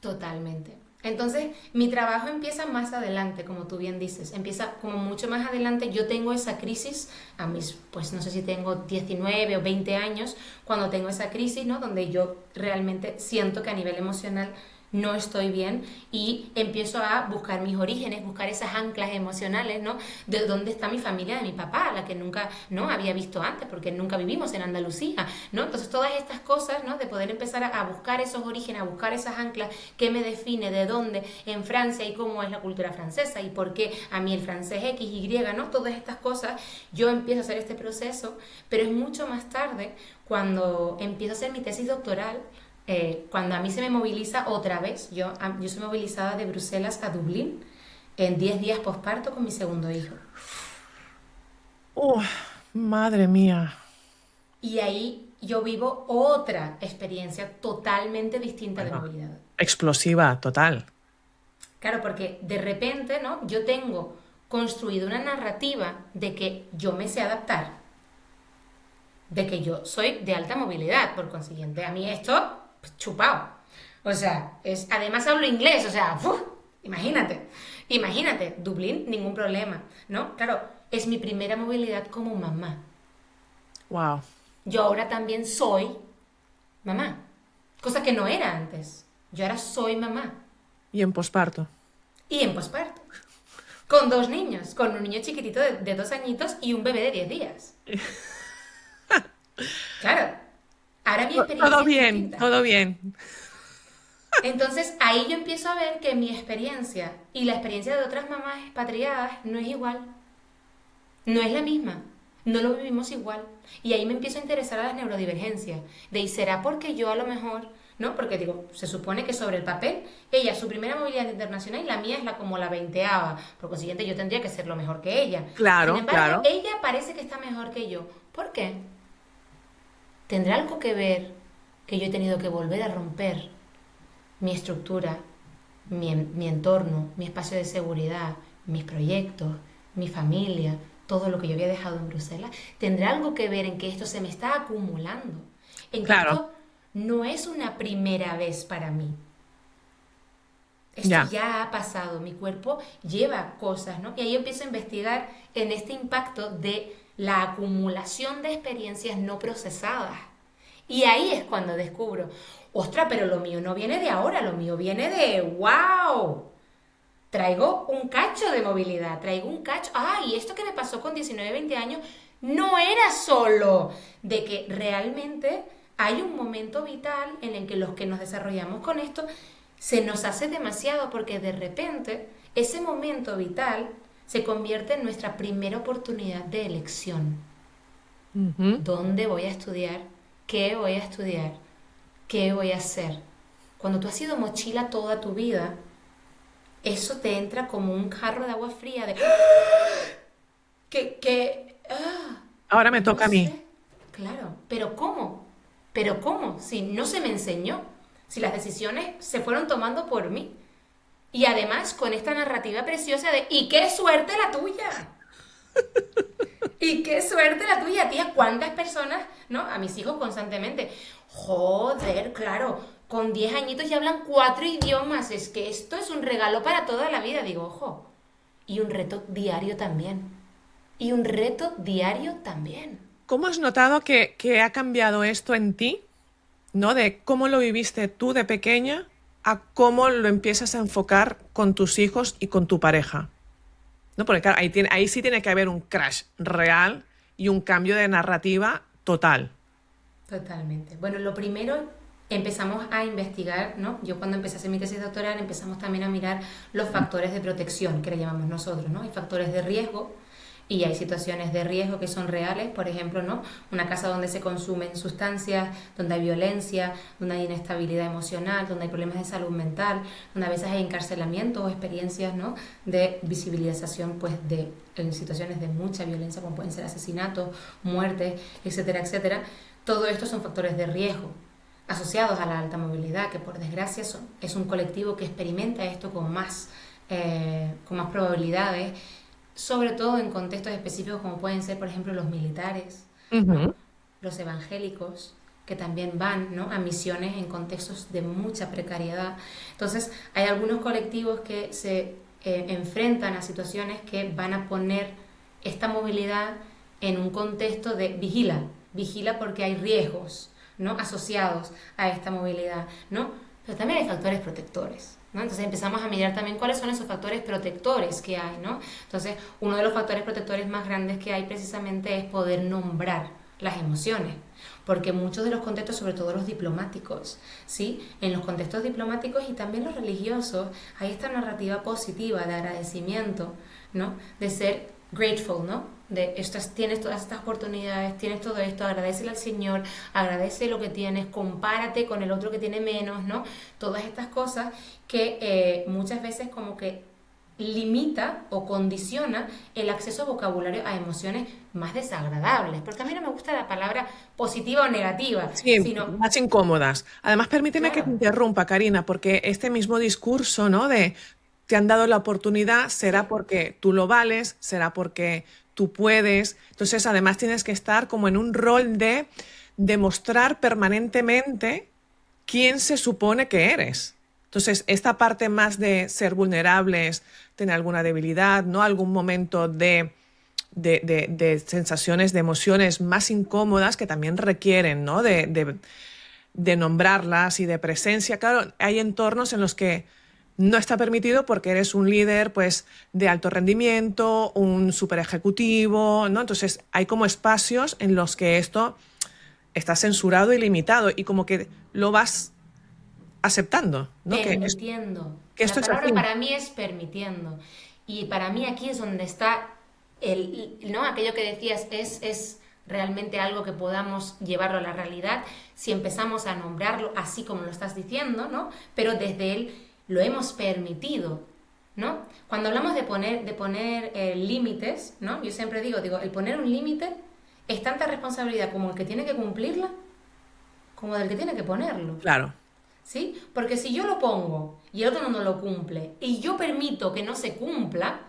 totalmente. Entonces, mi trabajo empieza más adelante, como tú bien dices, empieza como mucho más adelante. Yo tengo esa crisis a mis, pues no sé si tengo 19 o 20 años, cuando tengo esa crisis, ¿no? Donde yo realmente siento que a nivel emocional no estoy bien y empiezo a buscar mis orígenes, buscar esas anclas emocionales, ¿no? De dónde está mi familia de mi papá, la que nunca, ¿no? había visto antes, porque nunca vivimos en Andalucía, ¿no? Entonces todas estas cosas, ¿no? De poder empezar a buscar esos orígenes, a buscar esas anclas, qué me define, de dónde, en Francia y cómo es la cultura francesa y por qué a mí el francés X, Y, ¿no? Todas estas cosas, yo empiezo a hacer este proceso, pero es mucho más tarde cuando empiezo a hacer mi tesis doctoral, cuando a mí se me moviliza otra vez, yo soy movilizada de Bruselas a Dublín en 10 días posparto con mi segundo hijo. ¡Oh, madre mía! Y ahí yo vivo otra experiencia totalmente distinta de Bueno, movilidad. explosiva, total. Claro, porque de repente, ¿no? Yo tengo construido una narrativa de que yo me sé adaptar, de que yo soy de alta movilidad, por consiguiente, a mí esto, pues, chupao. O sea, además hablo inglés, o sea, ¡uf! Imagínate, Dublín, ningún problema, ¿no? Claro, es mi primera movilidad como mamá. Wow. Yo ahora también soy mamá, cosa que no era antes. Yo ahora soy mamá. Y en posparto. Y en posparto. Con dos niños, con un niño chiquitito de 2 añitos y un bebé de 10 días. Claro, ahora mi Todo experiencia es bien, distinta. todo bien. Entonces ahí yo empiezo a ver que mi experiencia y la experiencia de otras mamás expatriadas no es igual, no es la misma, no lo vivimos igual. Y ahí me empiezo a interesar a las neurodivergencias, de ¿y será porque yo a lo mejor, no? Porque digo, se supone que sobre el papel, ella, su primera movilidad internacional y la mía es como la 20ª, por consiguiente yo tendría que ser lo mejor que ella. Sin Claro, embargo, claro. ella parece que está mejor que yo. ¿Por qué? ¿Tendrá algo que ver que yo he tenido que volver a romper mi estructura, mi entorno, mi espacio de seguridad, mis proyectos, mi familia, todo lo que yo había dejado en Bruselas? ¿Tendrá algo que ver en que esto se me está acumulando? En que Claro, esto no es una primera vez para mí. Esto ya. ya ha pasado, mi cuerpo lleva cosas, ¿no? Y ahí empiezo a investigar en este impacto de la acumulación de experiencias no procesadas. Y ahí es cuando descubro, ostras, pero lo mío no viene de ahora, lo mío viene de, wow, traigo un cacho de movilidad, traigo un cacho, y esto que me pasó con 19, 20 años no era solo de que realmente hay un momento vital en el que los que nos desarrollamos con esto se nos hace demasiado porque de repente ese momento vital se convierte en nuestra primera oportunidad de elección. Ujú. ¿Dónde voy a estudiar? ¿Qué voy a estudiar? ¿Qué voy a hacer? Cuando tú has sido mochila toda tu vida, eso te entra como un jarro de agua fría de que Ahora me no toca a mí. sé. Claro, pero ¿cómo? ¿Pero cómo? Si no se me enseñó, si las decisiones se fueron tomando por mí. Y además con esta narrativa preciosa de ¡y qué suerte la tuya! Y qué suerte la tuya, tía. ¿Cuántas personas, no? A mis hijos constantemente. Joder, claro, con 10 añitos ya hablan 4 idiomas. Es que esto es un regalo para toda la vida. Digo, ojo. Y un reto diario también. Y un reto diario también. ¿Cómo has notado que ha cambiado esto en ti? ¿No? De cómo lo viviste tú de pequeña a cómo lo empiezas a enfocar con tus hijos y con tu pareja. ¿No? Porque claro, ahí sí tiene que haber un crash real y un cambio de narrativa total. Totalmente. Bueno, lo primero, empezamos a investigar, ¿no? Yo cuando empecé a hacer mi tesis doctoral empezamos también a mirar los factores de protección, que le llamamos nosotros, ¿no? Hay factores de riesgo y hay situaciones de riesgo que son reales, por ejemplo, ¿no? Una casa donde se consumen sustancias, donde hay violencia, donde hay inestabilidad emocional, donde hay problemas de salud mental, donde a veces hay encarcelamiento o experiencias, ¿no? De visibilización, pues, en situaciones de mucha violencia, como pueden ser asesinatos, muertes, etcétera, etcétera. Todo esto son factores de riesgo asociados a la alta movilidad, que por desgracia es un colectivo que experimenta esto con más probabilidades, sobre todo en contextos específicos como pueden ser, por ejemplo, los militares, ¿no? Ujú. Los evangélicos, que también van, ¿no? A misiones en contextos de mucha precariedad. Entonces, hay algunos colectivos que se enfrentan a situaciones que van a poner esta movilidad en un contexto de vigila porque hay riesgos, ¿no? Asociados a esta movilidad, ¿no? Pero también hay factores protectores, ¿no? Entonces empezamos a mirar también cuáles son esos factores protectores que hay, ¿no? Entonces, uno de los factores protectores más grandes que hay precisamente es poder nombrar las emociones. Porque muchos de los contextos, sobre todo los diplomáticos, ¿sí? En los contextos diplomáticos y también los religiosos, hay esta narrativa positiva de agradecimiento, ¿no? De ser grateful, ¿no? Tienes todas estas oportunidades, tienes todo esto, agradecele al Señor, agradece lo que tienes, compárate con el otro que tiene menos, ¿no? Todas estas cosas que muchas veces como que limita o condiciona el acceso a vocabulario a emociones más desagradables, porque a mí no me gusta la palabra positiva o negativa, Sí, sino, más incómodas. Además, permíteme que te claro, interrumpa, Karina, porque este mismo discurso, ¿no? De te han dado la oportunidad, será sí, porque tú lo vales, será porque tú puedes. Entonces, además, tienes que estar como en un rol de demostrar permanentemente quién se supone que eres. Entonces, esta parte más de ser vulnerables, tener alguna debilidad, ¿no? Algún momento de sensaciones, de emociones más incómodas que también requieren, ¿no? De nombrarlas y de presencia. Claro, hay entornos en los que no está permitido porque eres un líder, pues, de alto rendimiento, un super ejecutivo, ¿no? Entonces, hay como espacios en los que esto está censurado y limitado y como que lo vas aceptando, ¿no? permitiendo. Que esto La es palabra así. para mí es permitiendo. Y para mí aquí es donde está ¿no? Aquello que decías es realmente algo que podamos llevarlo a la realidad si empezamos a nombrarlo así como lo estás diciendo, ¿no? Pero desde él lo hemos permitido, ¿no? Cuando hablamos de poner límites, ¿no? Yo siempre digo, el poner un límite es tanta responsabilidad como el que tiene que cumplirla, como del que tiene que ponerlo. Claro, ¿Sí? Porque si yo lo pongo y el otro no lo cumple y yo permito que no se cumpla,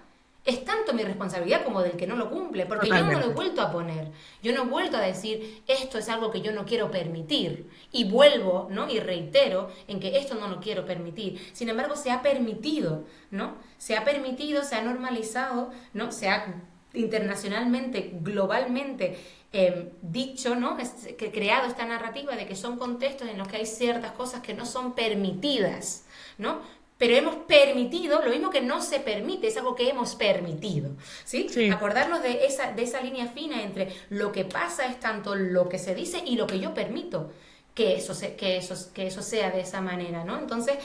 es tanto mi responsabilidad como del que no lo cumple, porque yo no lo he totalmente. vuelto a poner, yo no he vuelto a decir esto es algo que yo no quiero permitir y vuelvo, ¿no? Y reitero en que esto no lo quiero permitir. Sin embargo, se ha permitido, ¿no? Se ha permitido, se ha normalizado, ¿no? Se ha internacionalmente, globalmente dicho, ¿no? Que creado esta narrativa de que son contextos en los que hay ciertas cosas que no son permitidas, ¿no? Pero hemos permitido lo mismo que no se permite, es algo que hemos permitido, ¿sí? Sí, Acordarnos de esa línea fina entre lo que pasa es tanto lo que se dice y lo que yo permito que eso sea de esa manera, ¿no? Entonces,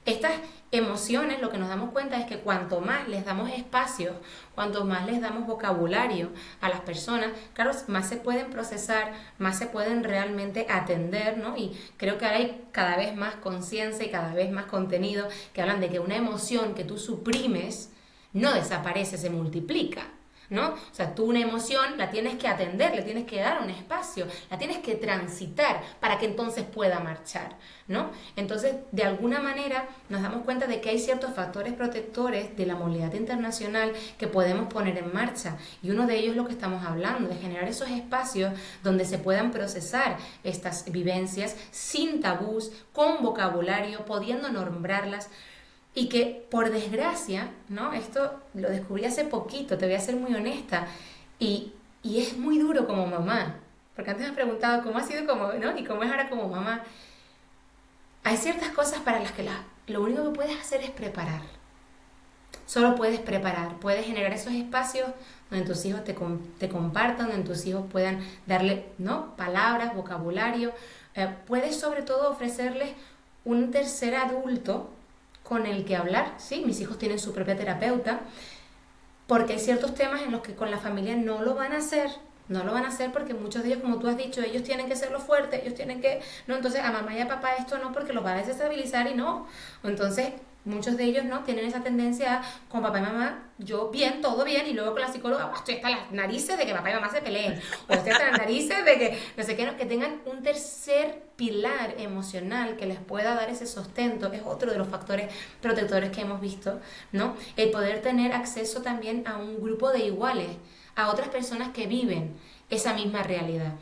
estas emociones, lo que nos damos cuenta es que cuanto más les damos espacio, cuanto más les damos vocabulario a las personas, claro, más se pueden procesar, más se pueden realmente atender, ¿no? Y creo que ahora hay cada vez más conciencia y cada vez más contenido que hablan de que una emoción que tú suprimes no desaparece, se multiplica. ¿No? O sea, tú una emoción la tienes que atender, le tienes que dar un espacio, la tienes que transitar para que entonces pueda marchar, ¿no? Entonces, de alguna manera nos damos cuenta de que hay ciertos factores protectores de la movilidad internacional que podemos poner en marcha y uno de ellos es lo que estamos hablando, de generar esos espacios donde se puedan procesar estas vivencias sin tabús, con vocabulario, pudiendo nombrarlas. Y que, por desgracia, ¿no? Esto lo descubrí hace poquito, te voy a ser muy honesta, y es muy duro como mamá, porque antes me preguntaba cómo ha sido como, ¿no? Y cómo es ahora como mamá. Hay ciertas cosas para las que lo único que puedes hacer es preparar. Solo puedes preparar, puedes generar esos espacios donde tus hijos te compartan, donde tus hijos puedan darle, ¿no? Palabras, vocabulario. Puedes sobre todo ofrecerles un tercer adulto con el que hablar, ¿sí? Mis hijos tienen su propia terapeuta, porque hay ciertos temas en los que con la familia no lo van a hacer, no lo van a hacer porque muchos de ellos, como tú has dicho, ellos tienen que ser los fuertes, ellos tienen que, no, entonces a mamá y a papá esto no, porque los va a desestabilizar y no, entonces muchos de ellos no tienen esa tendencia a, con papá y mamá, yo bien, todo bien, y luego con la psicóloga, estoy hasta las narices de que papá y mamá se peleen, o estoy hasta las narices de que, no sé qué, no, que tengan un tercer pilar emocional que les pueda dar ese sustento, es otro de los factores protectores que hemos visto, ¿no? El poder tener acceso también a un grupo de iguales, a otras personas que viven esa misma realidad.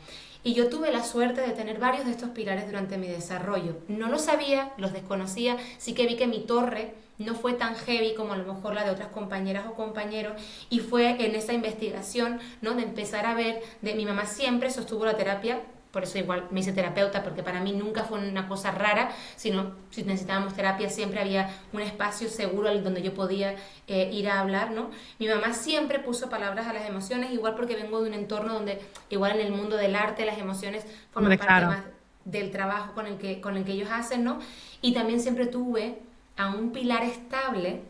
Y yo tuve la suerte de tener varios de estos pilares durante mi desarrollo. No lo sabía, los desconocía, sí que vi que mi torre no fue tan heavy como a lo mejor la de otras compañeras o compañeros, y fue en esa investigación, ¿no? De empezar a ver, de mi mamá siempre sostuvo la terapia por eso igual me hice terapeuta, porque para mí nunca fue una cosa rara, sino si necesitábamos terapia siempre había un espacio seguro donde yo podía ir a hablar, ¿no? Mi mamá siempre puso palabras a las emociones, igual porque vengo de un entorno donde, igual en el mundo del arte, las emociones forman Hombre, parte claro. más del trabajo con el que ellos hacen, ¿no? Y también siempre tuve a un pilar estable,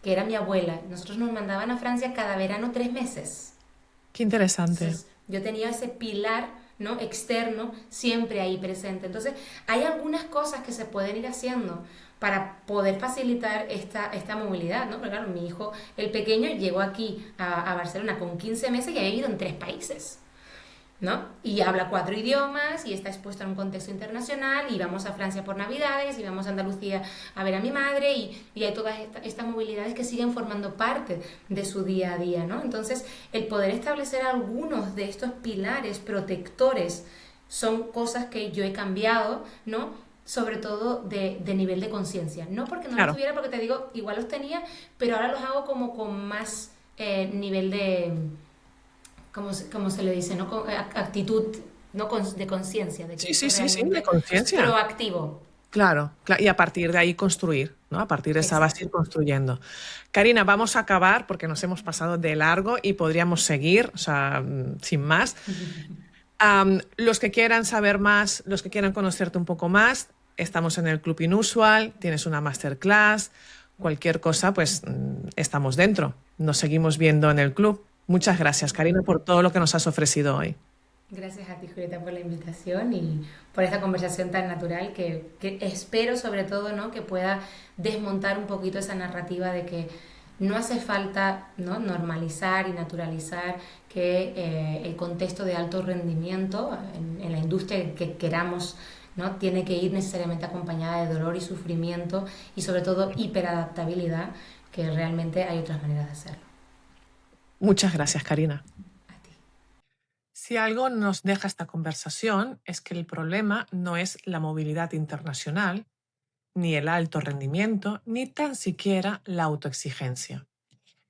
que era mi abuela. Nosotros nos mandaban a Francia cada verano 3 meses. Qué interesante. Entonces, yo tenía ese pilar, ¿no?, externo siempre ahí presente. Entonces, hay algunas cosas que se pueden ir haciendo para poder facilitar esta movilidad, ¿no? Porque claro, mi hijo, el pequeño, llegó aquí a Barcelona con 15 meses y ha vivido en 3 países. ¿No? Y habla 4 idiomas y está expuesto en un contexto internacional y vamos a Francia por Navidades y vamos a Andalucía a ver a mi madre y hay todas estas movilidades que siguen formando parte de su día a día, ¿no? Entonces, el poder establecer algunos de estos pilares protectores son cosas que yo he cambiado, ¿no? Sobre todo de nivel de conciencia. No porque no los Claro. tuviera, porque te digo, igual los tenía, pero ahora los hago como con más nivel de como se le dice, ¿no? Actitud, ¿no? De conciencia, de que Sí, esto sí, sí, sí, de realmente es conciencia. proactivo. Claro, y a partir de ahí construir, ¿no? A partir de esa base Exacto. ir construyendo. Karina, vamos a acabar porque nos hemos pasado de largo y podríamos seguir, o sea, sin más. Los que quieran saber más, los que quieran conocerte un poco más, estamos en el Club Inusual, tienes una masterclass, cualquier cosa, pues estamos dentro. Nos seguimos viendo en el club. Muchas gracias, Karina, por todo lo que nos has ofrecido hoy. Gracias a ti, Julieta, por la invitación y por esta conversación tan natural que espero sobre todo, ¿no?, que pueda desmontar un poquito esa narrativa de que no hace falta, ¿no?, normalizar y naturalizar que el contexto de alto rendimiento en la industria que queramos, ¿no?, tiene que ir necesariamente acompañada de dolor y sufrimiento y sobre todo hiperadaptabilidad, que realmente hay otras maneras de hacerlo. Muchas gracias, Karina. A ti. Si algo nos deja esta conversación es que el problema no es la movilidad internacional, ni el alto rendimiento, ni tan siquiera la autoexigencia.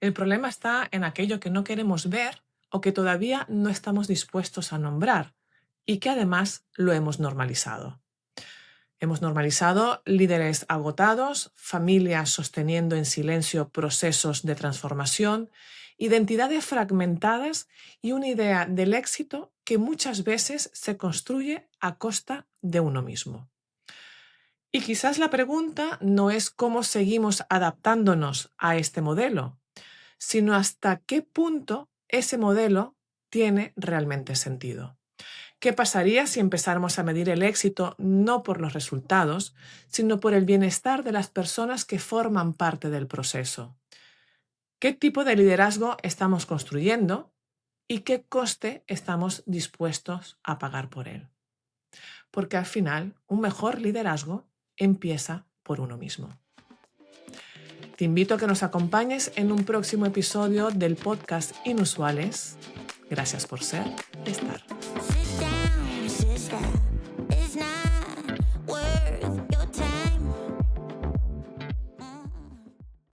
El problema está en aquello que no queremos ver o que todavía no estamos dispuestos a nombrar y que además lo hemos normalizado. Hemos normalizado líderes agotados, familias sosteniendo en silencio procesos de transformación, identidades fragmentadas y una idea del éxito que muchas veces se construye a costa de uno mismo. Y quizás la pregunta no es cómo seguimos adaptándonos a este modelo, sino hasta qué punto ese modelo tiene realmente sentido. ¿Qué pasaría si empezáramos a medir el éxito no por los resultados, sino por el bienestar de las personas que forman parte del proceso? ¿Qué tipo de liderazgo estamos construyendo y qué coste estamos dispuestos a pagar por él? Porque al final, un mejor liderazgo empieza por uno mismo. Te invito a que nos acompañes en un próximo episodio del podcast Inusuales. Gracias por ser, estar.